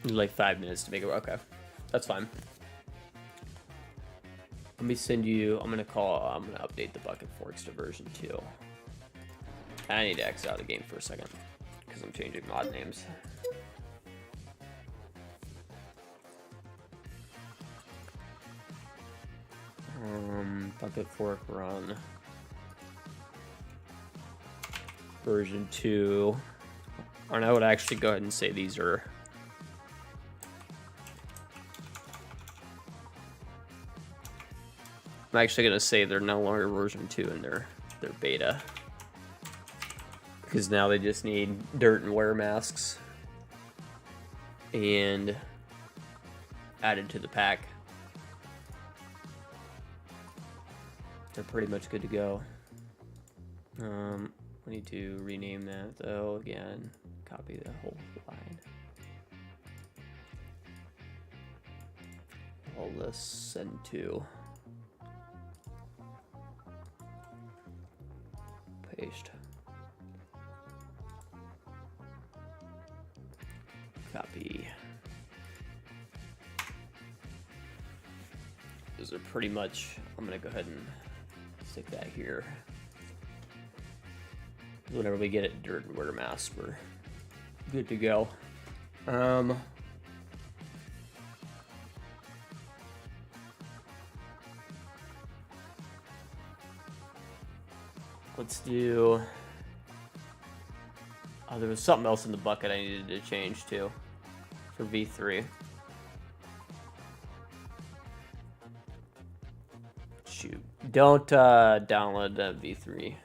Like 5 minutes to make it work. Okay, that's fine. Let me send you. I'm gonna update the bucket forks to version 2. I need to exit out of the game for a second because I'm changing mod names. Bucket fork run version 2. And I would actually go ahead and say these are. I'm actually gonna say they're no longer version 2 and they're beta. Because now they just need dirt and wear masks and added to the pack. They're pretty much good to go. We need to rename that though again. Copy the whole line. All this send to. Paste. Copy. Those are pretty much, I'm gonna go ahead and stick that here. Whenever we get it dirt and wear mask, we're good to go. Let's do. Oh, there was something else in the bucket I needed to change too for V3. Shoot. Don't download that V3.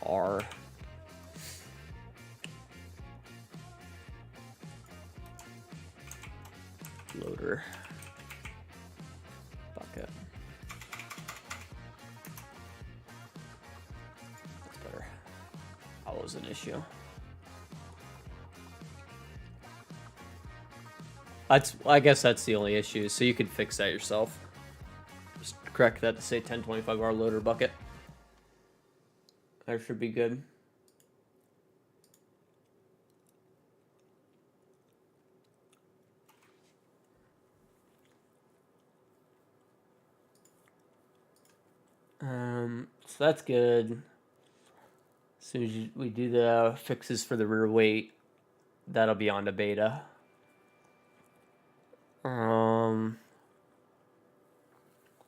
R. Loader. Bucket. That's better. That was an issue. I guess that's the only issue, so you can fix that yourself. Just correct that to say 1025R loader bucket. That should be good. So that's good. As soon as we do the fixes for the rear weight, that'll be on to beta.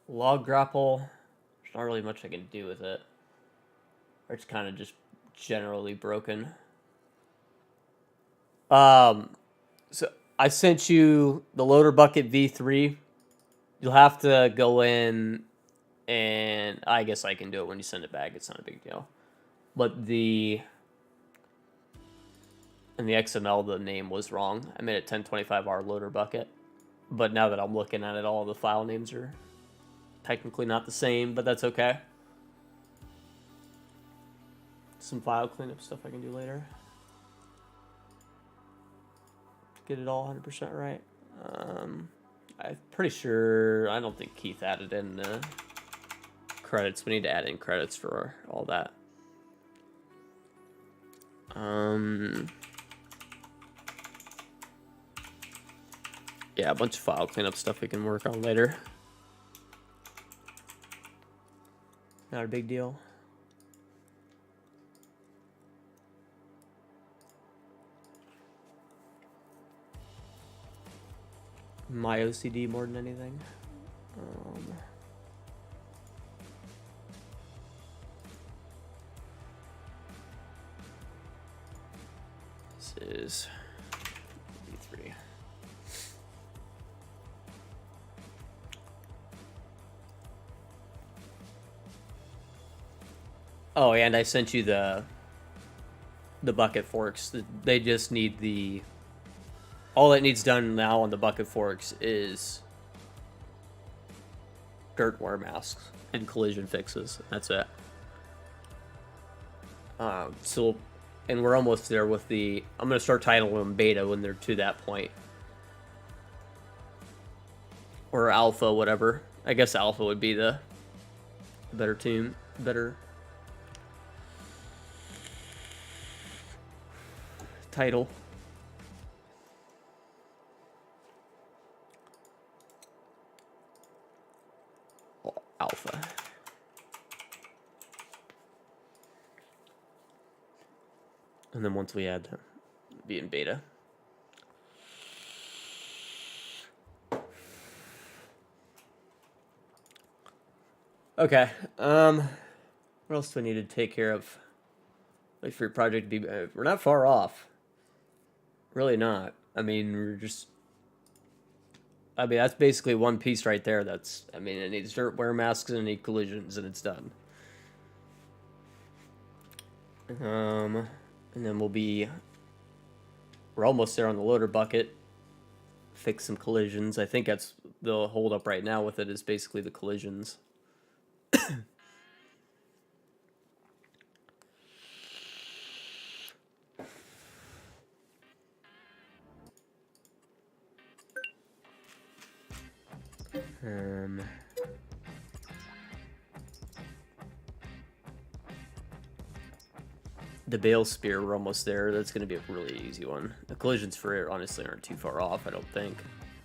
Log grapple, there's not really much I can do with it. Or it's kind of just generally broken. So I sent you the loader bucket V3. You'll have to go in, and I guess I can do it when you send it back. It's not a big deal. But in the XML, the name was wrong. I made it 1025R loader bucket. But now that I'm looking at it, all the file names are technically not the same, but that's okay. Some file cleanup stuff I can do later. Get it all 100% right. I'm pretty sure, I don't think Keith added in the credits. We need to add in credits for all that. Yeah, a bunch of file cleanup stuff we can work on later. Not a big deal. My OCD more than anything. This is V3. Oh, and I sent you the bucket forks. They just need the... All that needs done now on the bucket forks is dirt wear masks and collision fixes. That's it. So, and we're almost there with the... I'm going to start titling them beta when they're to that point. Or alpha, whatever. I guess alpha would be the better tune, better title. Alpha. And then once we add be in beta. Okay. What else do I need to take care of? Wait for your project to be... we're not far off. Really not. I mean, we're just... I mean, that's basically one piece right there. That's... I mean, it needs dirt wear masks and it needs collisions, and it's done. And then we'll be... We're almost there on the loader bucket. Fix some collisions. I think that's the hold up right now with it is basically the collisions. The bale spear, we're almost there. That's going to be a really easy one. The collisions for it honestly aren't too far off, I don't think.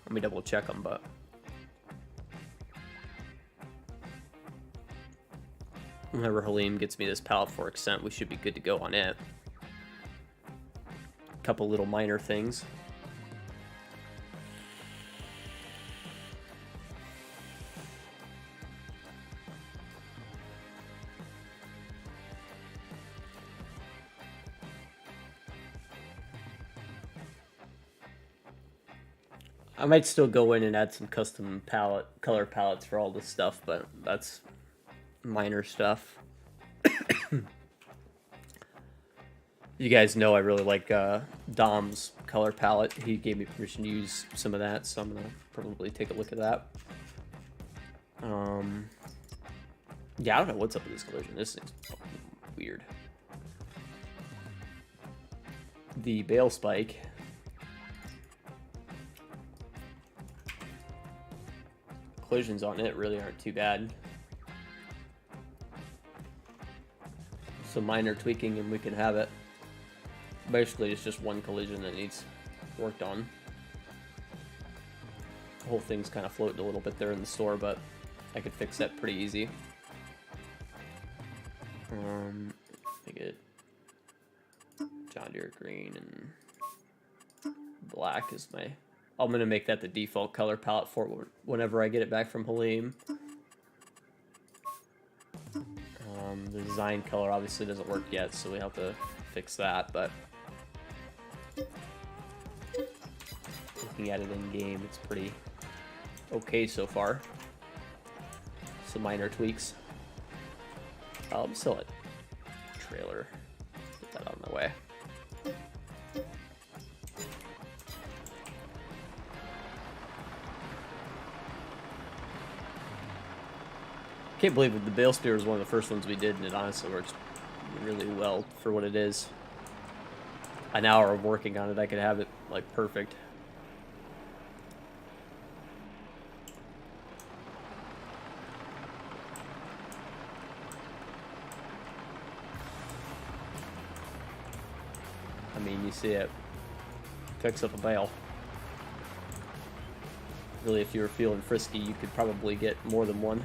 Let me double check them, but... Whenever Halim gets me this pallet fork sent, we should be good to go on it. A couple little minor things. I might still go in and add some custom color palettes for all this stuff, but that's minor stuff. You guys know I really like Dom's color palette. He gave me permission to use some of that, so I'm gonna probably take a look at that. Yeah, I don't know what's up with this collision. This thing's weird. The bale spike. Collisions on it really aren't too bad. Some minor tweaking and we can have it. Basically, it's just one collision that needs worked on. The whole thing's kind of floating a little bit there in the store, but I could fix that pretty easy. I get John Deere green and black is my... I'm going to make that the default color palette for whenever I get it back from Halim. The design color obviously doesn't work yet, so we have to fix that, but looking at it in game, it's pretty okay so far. Some minor tweaks. I'm still at trailer. Get that out of my way. Can't believe it. The bale spear was one of the first ones we did, and it honestly works really well for what it is. An hour of working on it, I could have it like perfect. I mean, you see it picks up a bale. Really, if you were feeling frisky, you could probably get more than one.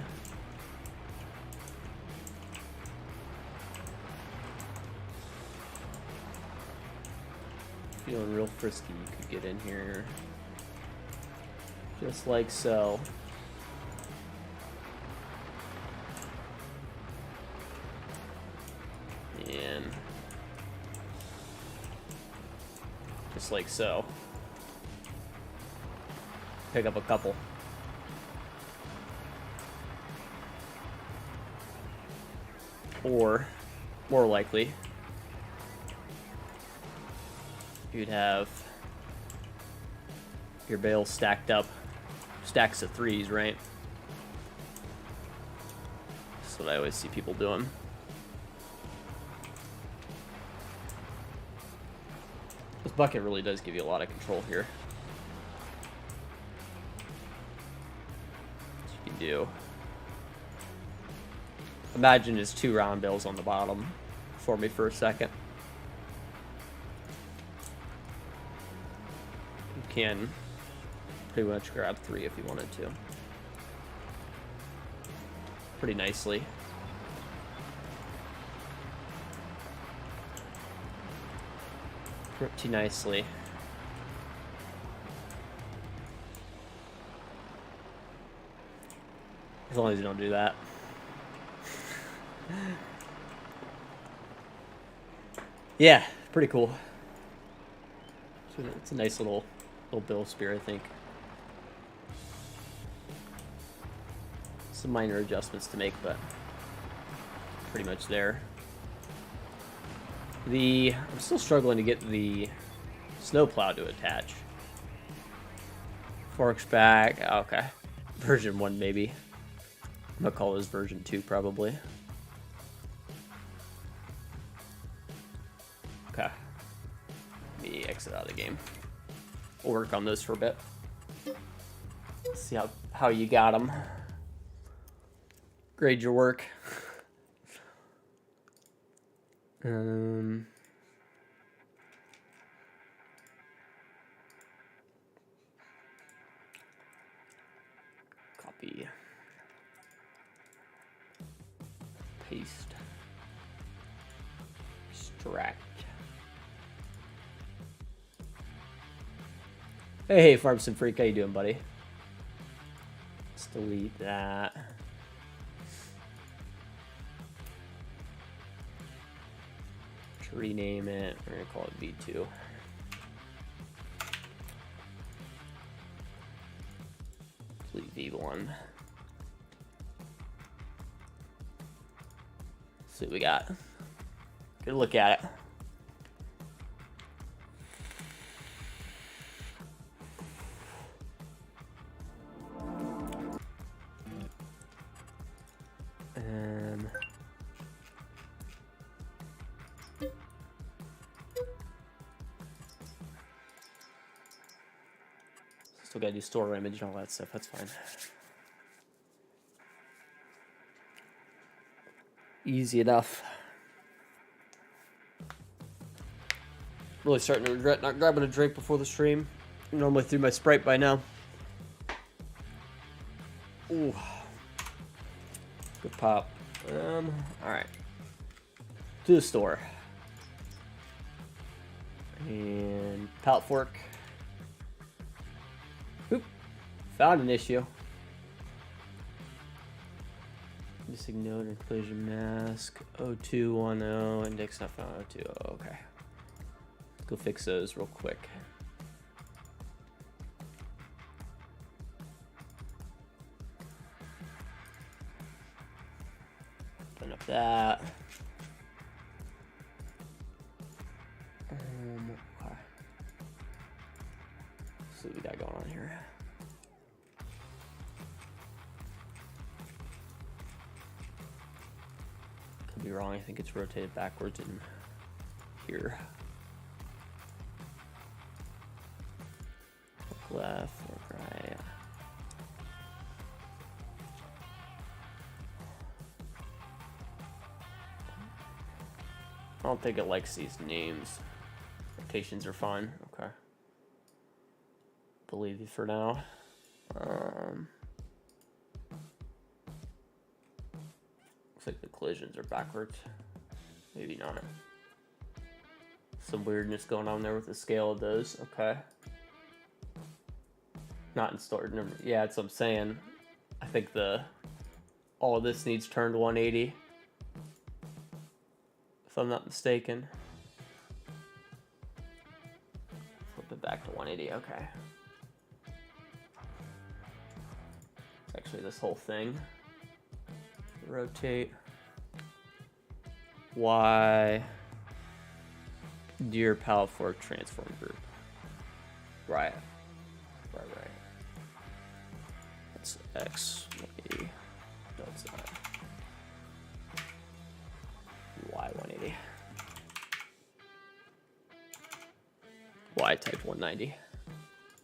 Feeling real frisky, you could get in here. Just like so. And just like so. Pick up a couple. Or, more likely, you'd have your bales stacked up, stacks of threes, right? That's what I always see people doing. This bucket really does give you a lot of control here. What you can do. Imagine it's 2 round bales on the bottom for me for a second. You can pretty much grab 3 if you wanted to. Pretty nicely. Pretty nicely. As long as you don't do that. Yeah, pretty cool. It's a nice little bill spear, I think. Some minor adjustments to make, but pretty much there. I'm still struggling to get the snowplow to attach. Forks back. Okay. Version 1 maybe. I'm gonna call this version 2 probably. Okay. Let me exit out of the game. We'll work on those for a bit. See how you got them. Grade your work. Copy. Paste. Extract. Hey, Farmson Freak, how you doing, buddy? Let's delete that. Let's rename it. We're gonna call it V2. Delete V1. See what we got. Good look at it. Still gotta do store image and all that stuff. That's fine. Easy enough. Really starting to regret not grabbing a drink before the stream. I'm normally through my Sprite by now. Ooh. Good pop. Alright. To the store. And pallet fork. Oop. Found an issue. Missing node inclusion mask. 0210. Index not found. 02. Oh, okay. Let's go fix those real quick. Open up that. Okay. Let's see what we got going on here. Could be wrong. I think it's rotated backwards in here. Look left, look right. I don't think it likes these names. Rotations are fine. Okay. Believe you for now. Looks like the collisions are backwards. Maybe not. Some weirdness going on there with the scale of those. Okay. Not in stored. Yeah, that's what I'm saying. I think all of this needs turned 180. If I'm not mistaken. Flip it back to 180. Okay. It's actually this whole thing. Rotate. Y. DEERE pallet fork transform group. Right. That's X. No, it's not. Y 180. Y type 190.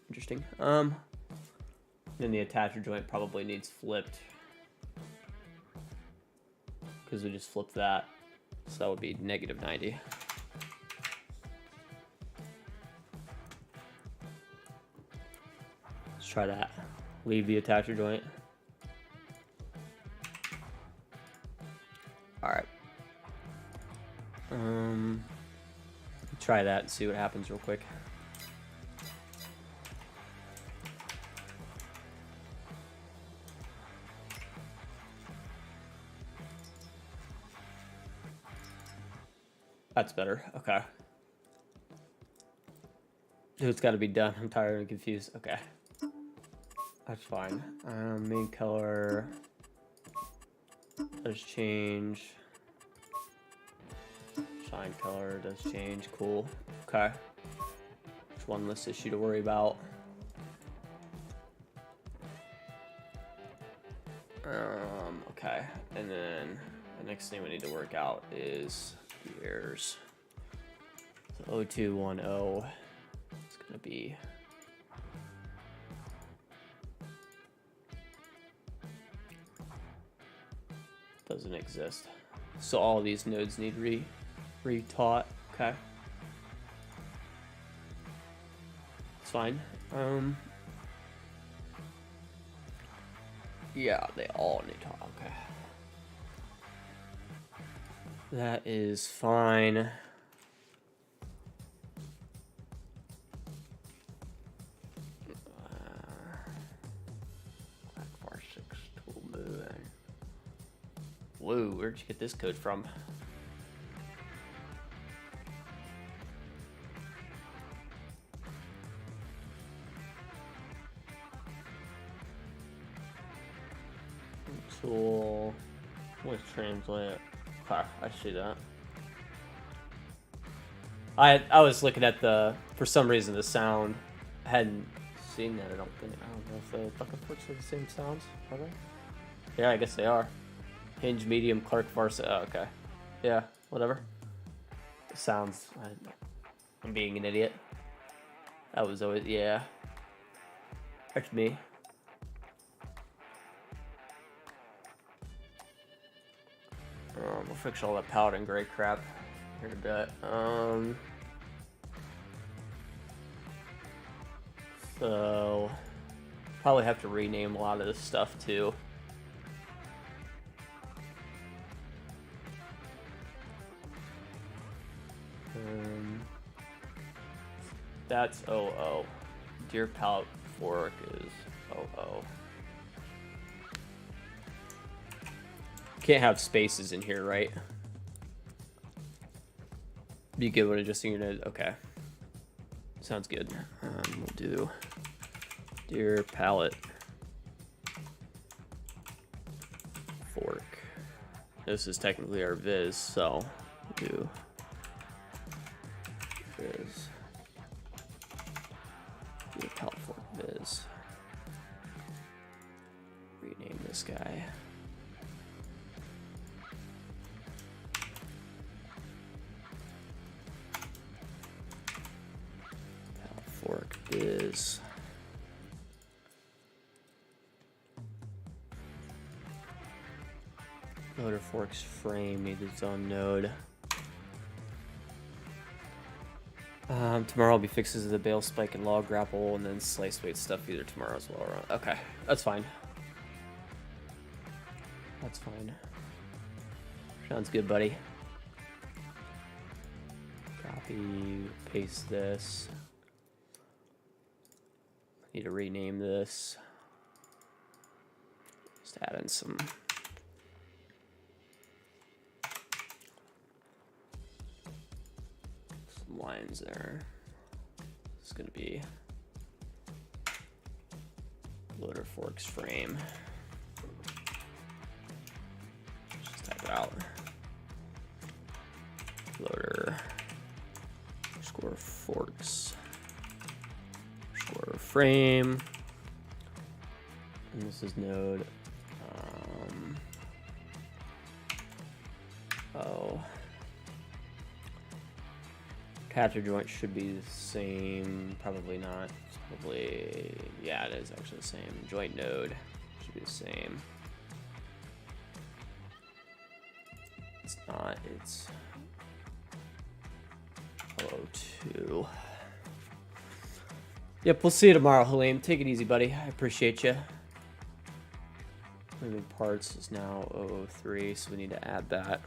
Interesting. Then the attacher joint probably needs flipped, because we just flipped that, so that would be -90. Let's try that. Leave the attacher joint. All right. Try that and see what happens real quick. That's better. Okay. It's got to be done. I'm tired and confused. Okay. That's fine. Main color does change. Shine color does change. Cool. Okay. There's one less issue to worry about. Okay. And then the next thing we need to work out is the errors. So 0210 is going to be doesn't exist. So all of these nodes need retaught. Okay. It's fine. Yeah, they all need taught. Okay. That is fine. Black 6 tool moving. Whoa, where'd you get this code from? Tool. Let's translate. Okay, I see that. I was looking at for some reason the sound. I hadn't seen that. I don't know if the fucking forks are the same sounds. Are they? Yeah, I guess they are. Hinge, medium, Clark, Varsity. Oh, okay. Yeah, whatever. It sounds. I'm being an idiot. That was always, yeah. That's me. We'll fix all that powder and gray crap here in a bit. So probably have to rename a lot of this stuff too. That's 00. DEERE pallet fork is 00. Can't have spaces in here, right? Be good when adjusting your node. Okay. Sounds good. We'll do DEERE pallet fork. This is technically our viz, so we'll do viz. DEERE pallet fork viz. Rename this guy. Fork is loader forks frame needs its own node. Tomorrow I'll be fixes the bale spike and log grapple, and then slice weight stuff either tomorrow as well. Okay, that's fine. That's fine. Sounds good, buddy. Copy, paste this. Need to rename this. Just add in some lines there. It's going to be loader forks frame. Just type it out. Loader underscore forks underscore frame. And this is node. Capture joint should be the same. Probably not. It's probably, yeah, it is actually the same. Joint node should be the same. It's not. It's 002. Yep, we'll see you tomorrow, Halim. Take it easy, buddy. I appreciate you. Moving parts is now 003, so we need to add that.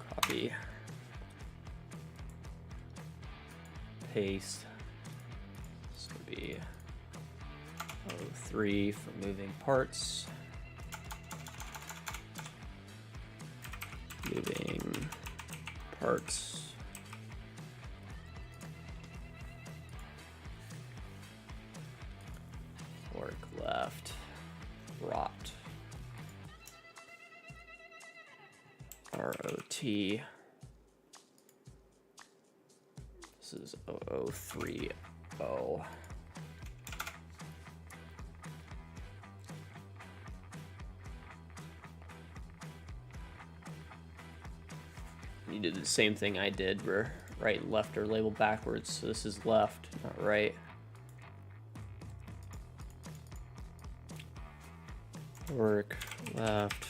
Copy. Paste. This would be 03 for moving parts. Moving parts. Fork left. Rot. ROT. This is 0030. You did the same thing I did, where right and left are labeled backwards, so this is left, not right. Work left.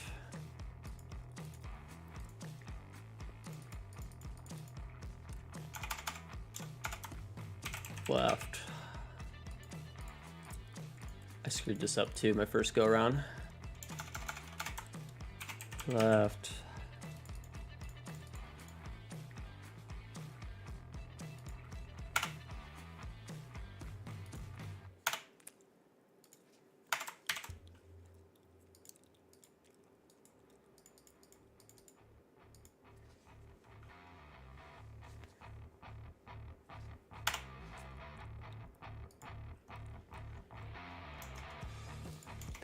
Left. I screwed this up too, my first go around. Left.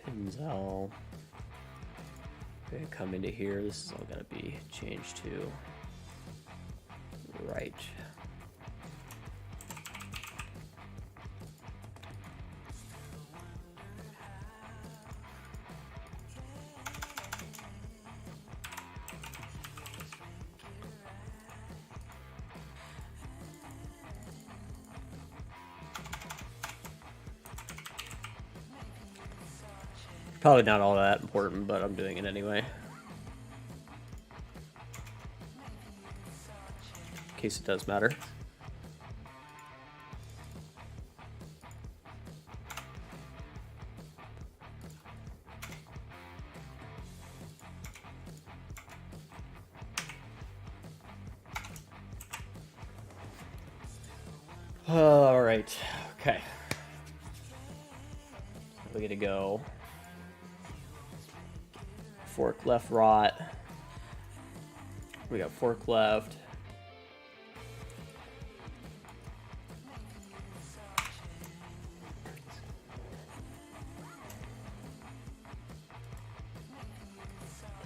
Pins all. Okay, come into here. This is all gonna be changed to right. Probably not all that important, but I'm doing it anyway. In case it does matter. All right, okay. We gotta go. Fork left rot. We got fork left.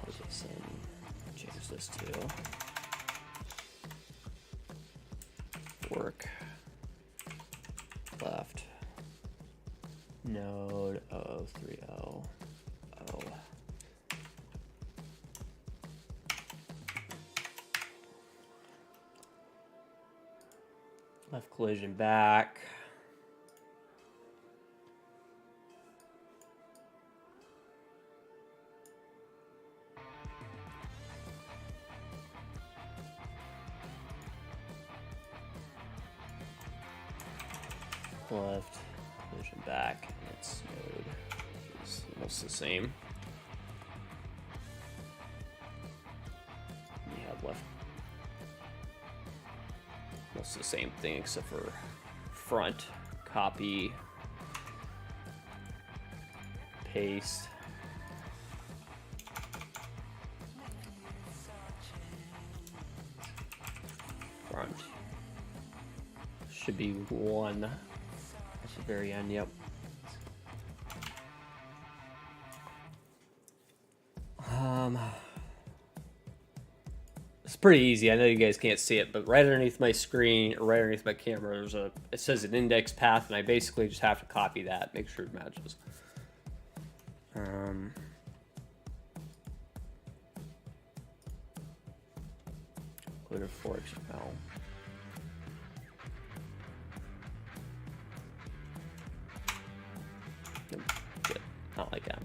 Plug this in. Change this to fork left. Node 0030. Left collision back. Left collision back. It's node It's almost the same. We have left almost the same thing except for front. Copy, paste. Front. Should be 1 at the very end, yep. It's pretty easy. I know you guys can't see it, but right underneath my screen, or right underneath my camera, it says an index path, and I basically just have to copy that, make sure it matches. Loader for XML. Nope, good. Not like that.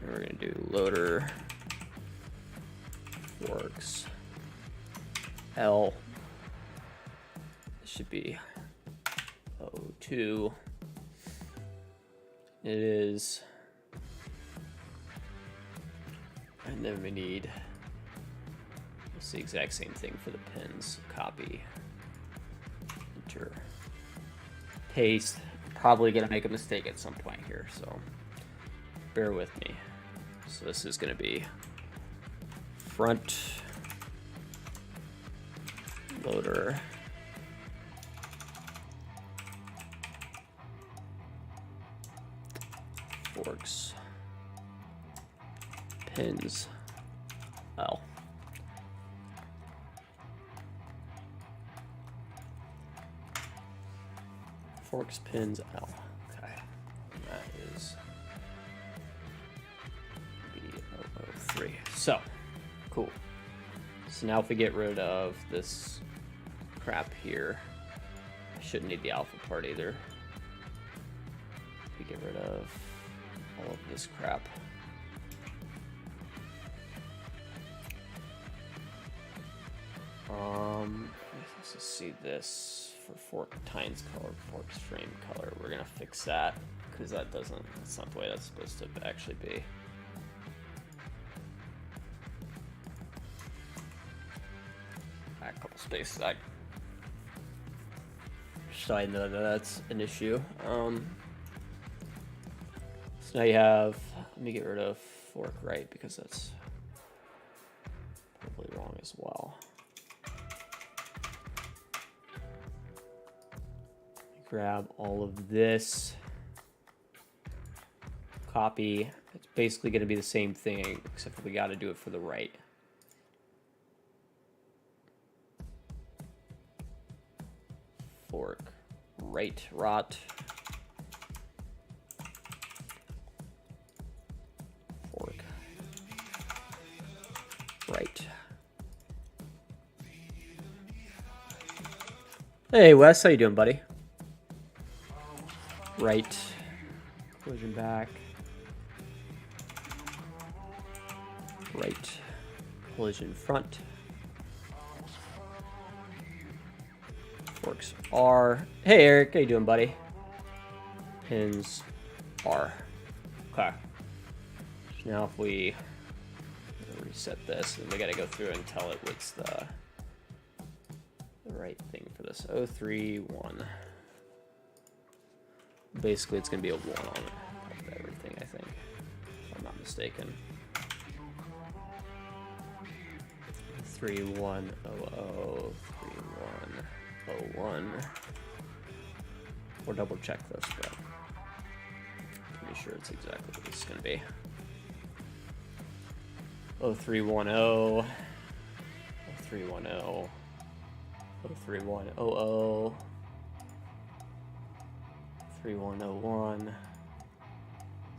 And we're gonna do loader works L. It should be 02. It is, and then we need, it's the exact same thing for the pins. Copy, enter, paste. Probably gonna make a mistake at some point here, so bear with me. So this is gonna be front loader forks pins L. Forks pins L. Okay, and that is B003. So cool. So now if we get rid of this crap here, I shouldn't need the alpha part either. We get rid of all of this crap. Let's just see this for fork tines color, forks frame color. We're gonna fix that because that's not the way that's supposed to actually be. Back a couple spaces. So I know that that's an issue. So now you have, let me get rid of fork right because that's probably wrong as well. Grab all of this, copy. It's basically going to be the same thing except for we got to do it for the right. Fork right rot. Fork right. Hey Wes, how you doing, buddy? Right, collision back, right, collision front, forks R. Hey Eric, how you doing, buddy? Pins R. Okay. Now if we reset this, then we got to go through and tell it what's the right thing for this. 031. Basically, it's going to be a 1 on it, everything, I think, if I'm not mistaken. 3100, 3101. Or double check this, but pretty sure it's exactly what this is going to be. 0310, 0310, 03100. 3101,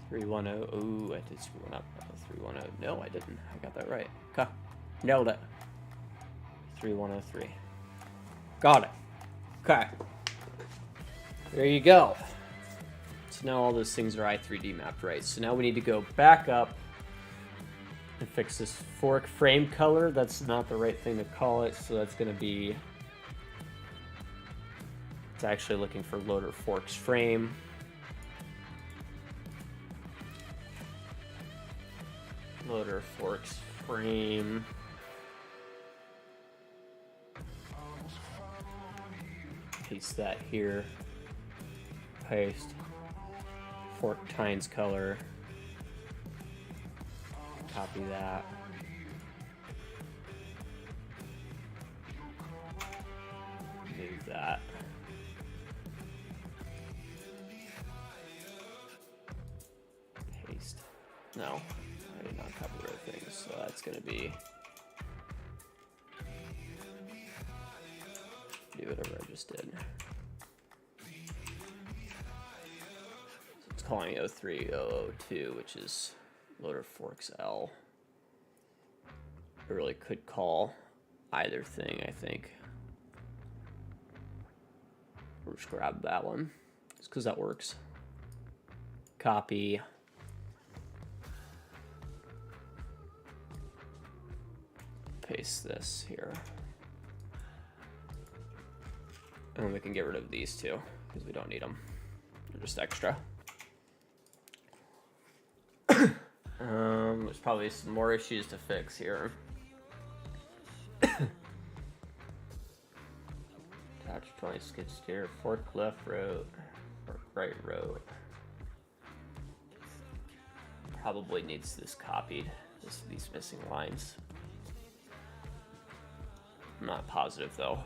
310. Ooh, I did screw one up. 310. No, I didn't. I got that right. Okay. Nailed it. 3103. Got it. Okay. There you go. So now all those things are i3D mapped right. So now we need to go back up and fix this fork frame color. That's not the right thing to call it. So that's going to be It's actually looking for loader forks frame. Loader forks frame. Paste that here. Paste. Fork tines color. Copy that. Move that. Paste. No, I did not copy the right things, so that's going to be. Do whatever I just did. So it's calling 03002, which is loader forks L. I really could call either thing, I think. We'll just grab that one, just because that works. Copy. Paste this here. And we can get rid of these two, because we don't need them. They're just extra. There's probably some more issues to fix here. Attach 20 skid steer, fork left road, fork right road. Probably needs this copied, these missing lines. I'm not positive though.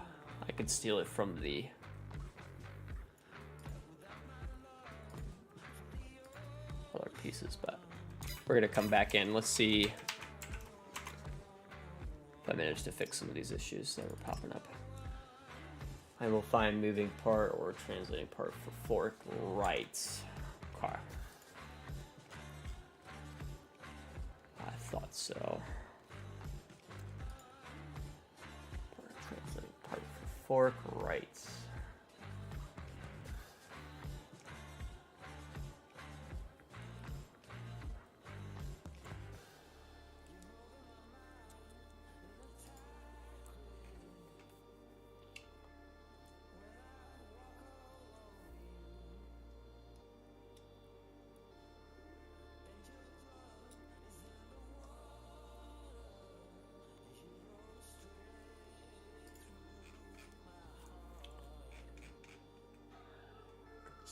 I could steal it from the other pieces, but we're gonna come back in. Let's see if I managed to fix some of these issues that were popping up. I will find moving part or translating part for fork right. Okay. I thought so. Translating part for fork right.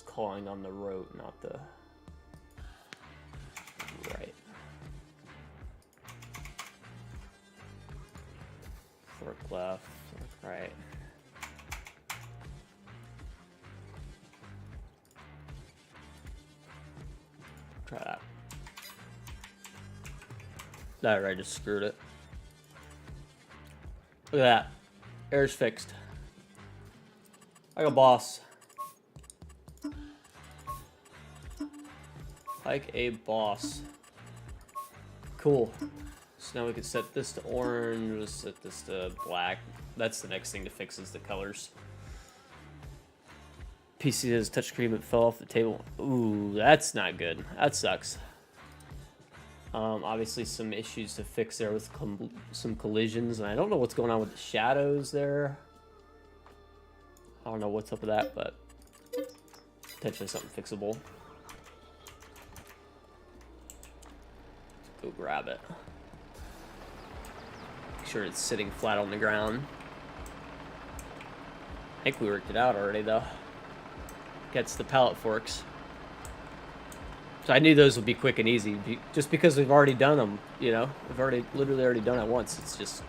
Calling on the road, not the right. Fork left, fork right. Try that. That right, just screwed it. Look at that. Error's fixed. Like a boss. Like a boss. Cool. So now we can set this to orange, we'll set this to black. That's the next thing to fix is the colors. PC has touchscreen but fell off the table. Ooh, that's not good. That sucks. Obviously some issues to fix there with some collisions, and I don't know what's going on with the shadows there. I don't know what's up with that, but potentially something fixable. Go grab it. Make sure it's sitting flat on the ground. I think we worked it out already though. Gets the pallet forks. So I knew those would be quick and easy, just because we've already done them, you know? We've literally already done it once. It's just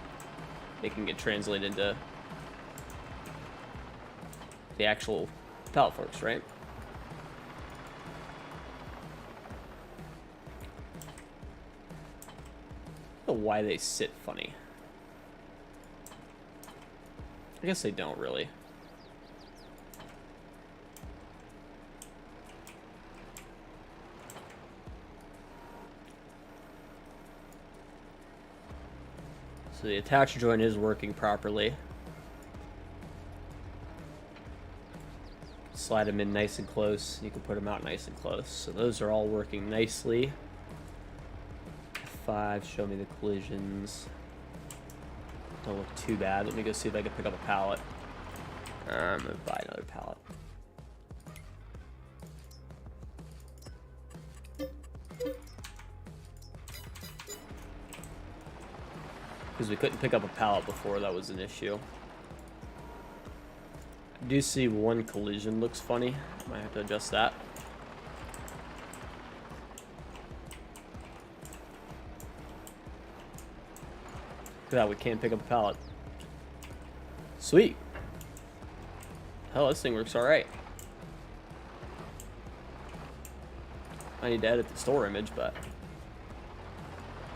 making it translate into the actual pallet forks, right? I don't know why they sit funny. I guess they don't really. So the attach joint is working properly. Slide them in nice and close. You can put them out nice and close. So those are all working nicely. 5, show me the collisions. Don't look too bad. Let me go see if I can pick up a pallet. I'm gonna buy another pallet. Because we couldn't pick up a pallet before, that was an issue. I do see one collision looks funny. Might have to adjust that. Look at that, we can't pick up a pallet. Sweet. Hell, this thing works alright. I need to edit the store image, but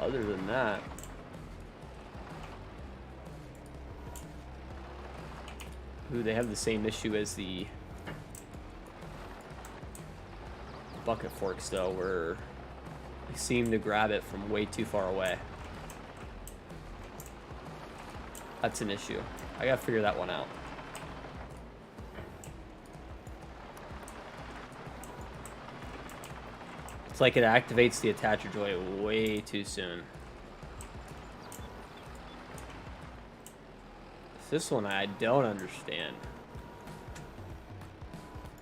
other than that, ooh, they have the same issue as the bucket forks, though, where they seem to grab it from way too far away. That's an issue. I gotta figure that one out. It's like it activates the attacher joint way too soon. This one I don't understand.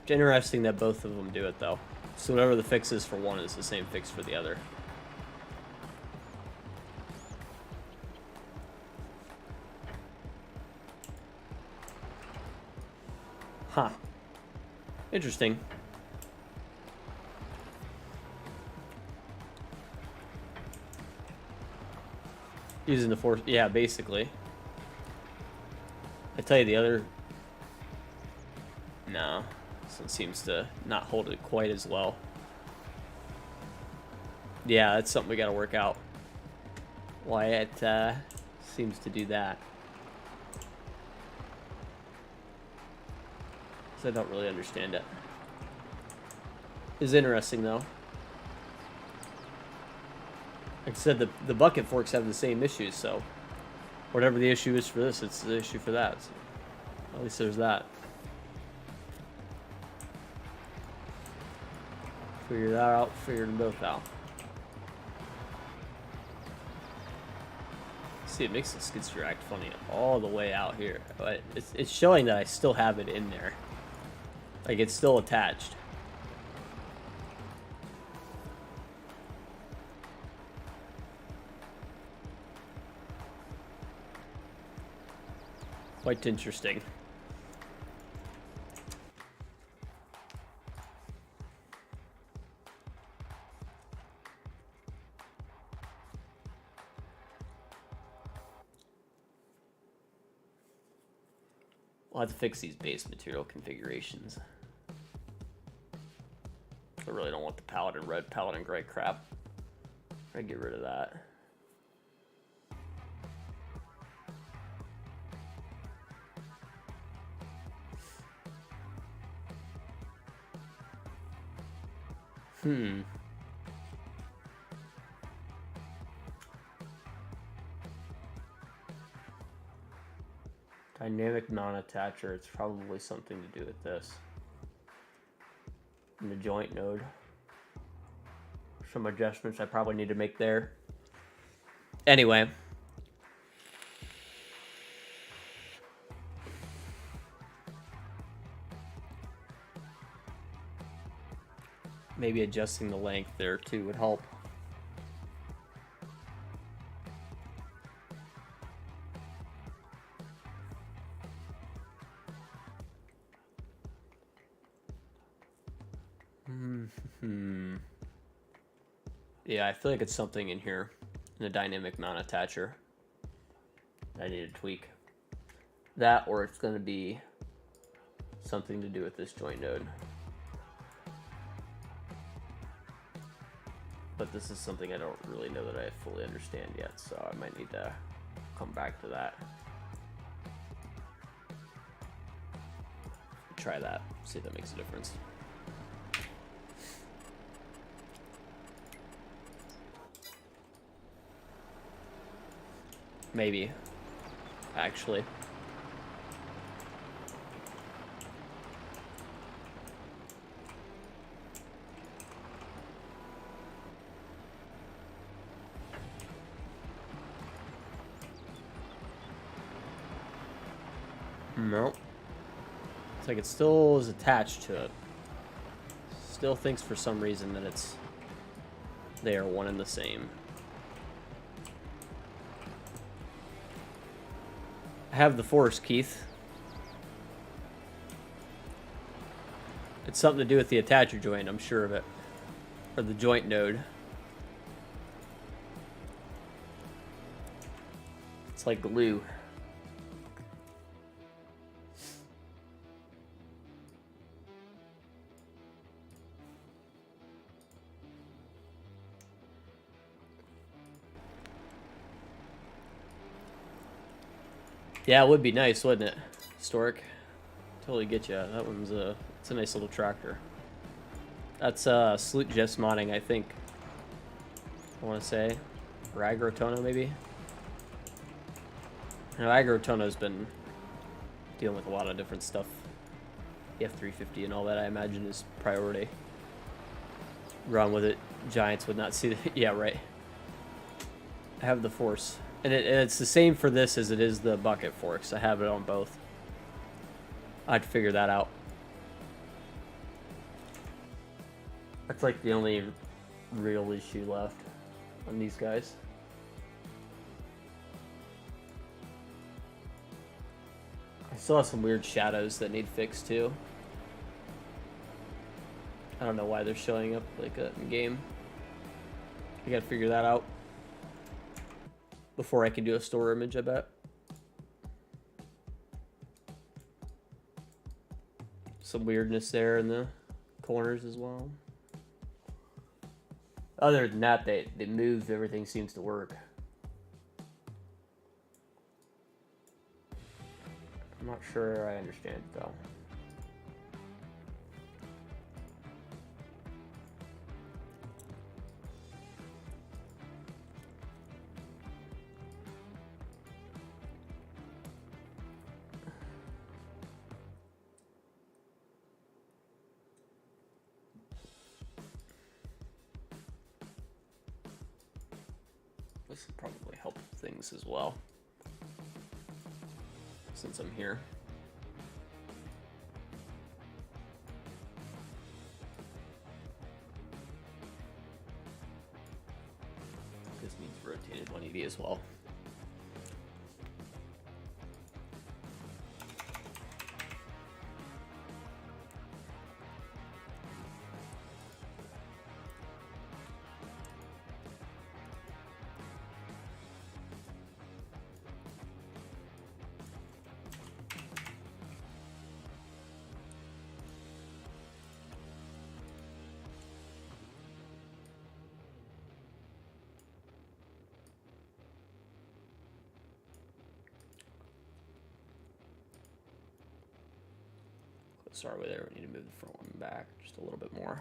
It's interesting that both of them do it, though. So whatever the fix is for one is the same fix for the other. Huh. Interesting. Using the force, yeah, basically. I tell you, the other... No. This one seems to not hold it quite as well. Yeah, that's something we gotta work out. Why it seems to do that. I don't really understand it. It's interesting, though. Like I said, the bucket forks have the same issues, so whatever the issue is for this, it's the issue for that. So at least there's that. Figure that out, figure them both out. See, it makes the skid steer act funny all the way out here, but it's showing that I still have it in there. Like, it's still attached. Quite interesting. We'll have to fix these base material configurations. I really don't want the palette in red, palette in gray crap. I'd get rid of that. Dynamic non-attacher, it's probably something to do with this. In the joint node. Some adjustments I probably need to make there. Anyway. Maybe adjusting the length there too would help. Yeah, I feel like it's something in here in the dynamic non-attacher I need to tweak. That, or it's going to be something to do with this joint node. But this is something I don't really know that I fully understand yet, so I might need to come back to that. Try that, see if that makes a difference. Maybe, actually. Nope. It's like it still is attached to it. Still thinks for some reason that they are one and the same. I have the force, Keith. It's something to do with the attacher joint, I'm sure of it. Or the joint node. It's like glue. Yeah, it would be nice, wouldn't it? Historic. Totally get you. That one's it's a nice little tractor. That's Salute Jeff's modding, I think. I want to say, or Agrotono maybe. You know, Agrotono's been dealing with a lot of different stuff. The F350 and all that, I imagine, is priority. Run with it. Giants would not see the yeah, right. I have the force. And it's the same for this as it is the bucket forks. I have it on both. I'd figure that out. That's like the only real issue left on these guys. I still have some weird shadows that need fixed too. I don't know why they're showing up like that in game. I gotta figure that out before I can do a store image, I bet. Some weirdness there in the corners as well. Other than that, they moved, everything seems to work. I'm not sure I understand it though. This will probably help things as well, since I'm here. This needs rotated 180 as well. Sorry, way there. We need to move the front one back just a little bit more.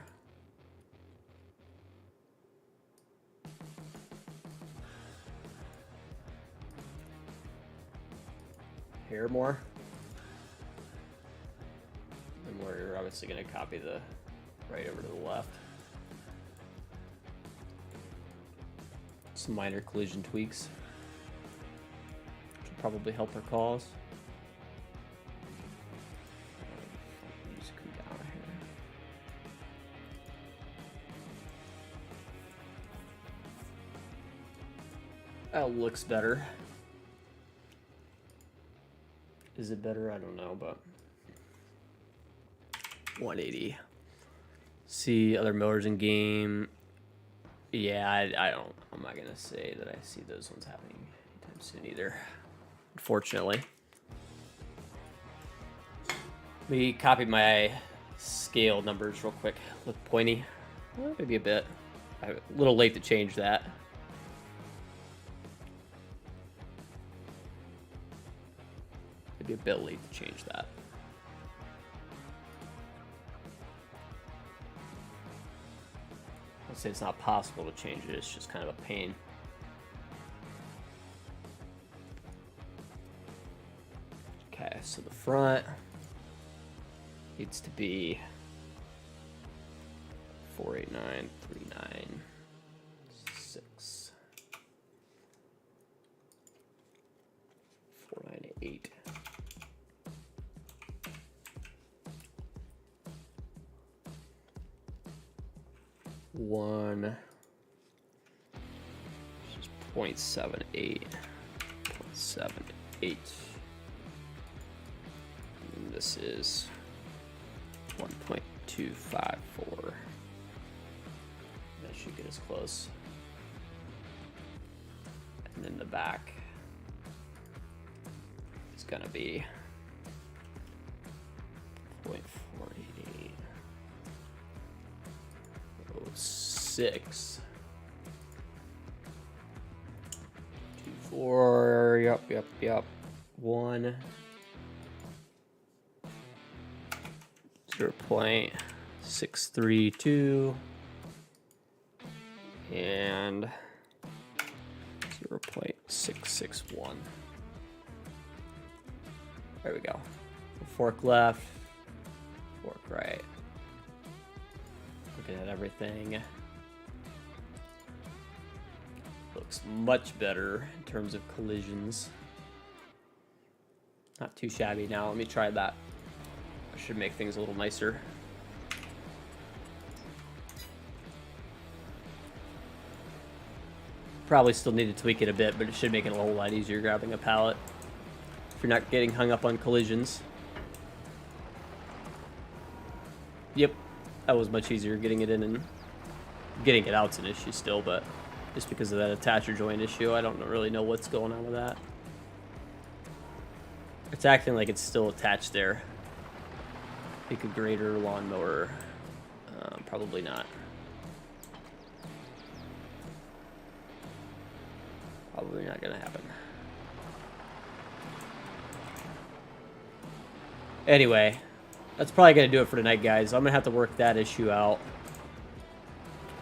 Here more. And we're obviously going to copy the right over to the left. Some minor collision tweaks, which will probably help our cause. That looks better. Is it better? I don't know, but 180. See other motors in game. Yeah, I'm not gonna say that I see those ones happening anytime soon either, unfortunately. Let me copy my scale numbers real quick. Look pointy. Well, maybe a bit. I'm a little late to change that. Maybe a bit late to change that. I'll say it's not possible to change it, it's just kind of a pain. Okay, so the front needs to be 489.396. 498. 1. This is 0.78. 0.78. And this is 1.254. That should get us close. And then the back is gonna be 0.48. 06. 24. Yep. 1. 0.632 and 0.661. There we go. Fork left, fork right. Looking at everything. Looks much better in terms of collisions. Not too shabby now. Let me try that. I should make things a little nicer. Probably still need to tweak it a bit, but it should make it a whole lot easier grabbing a pallet if you're not getting hung up on collisions. Yep, that was much easier getting it in, and getting it out's an issue still, but just because of that attacher joint issue, I don't really know what's going on with that. It's acting like it's still attached there. Pick a grader, lawnmower. Probably not. Probably not gonna happen. Anyway, that's probably gonna do it for tonight, guys. I'm gonna have to work that issue out.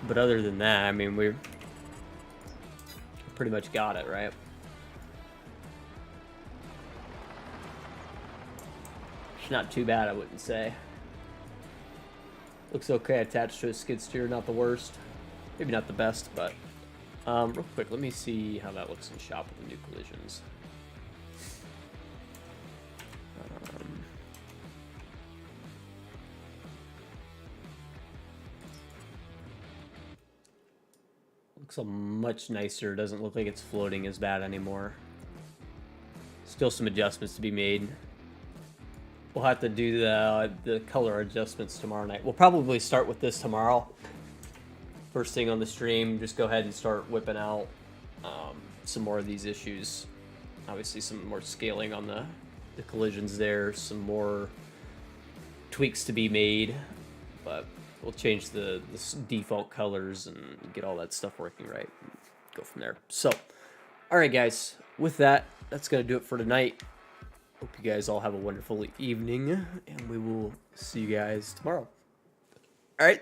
But other than that, I mean, we're pretty much got it, right? It's not too bad, I wouldn't say. Looks okay attached to a skid steer, not the worst. Maybe not the best, but real quick, let me see how that looks in shop with the new collisions. Looks a much nicer. Doesn't look like it's floating as bad anymore. Still some adjustments to be made. We'll have to do the color adjustments tomorrow night. We'll probably start with this tomorrow. First thing on the stream, just go ahead and start whipping out some more of these issues. Obviously some more scaling on the collisions there, some more tweaks to be made, but we'll change the default colors and get all that stuff working right and go from there. So, alright guys, with that, that's going to do it for tonight. Hope you guys all have a wonderful evening, and we will see you guys tomorrow. Alright.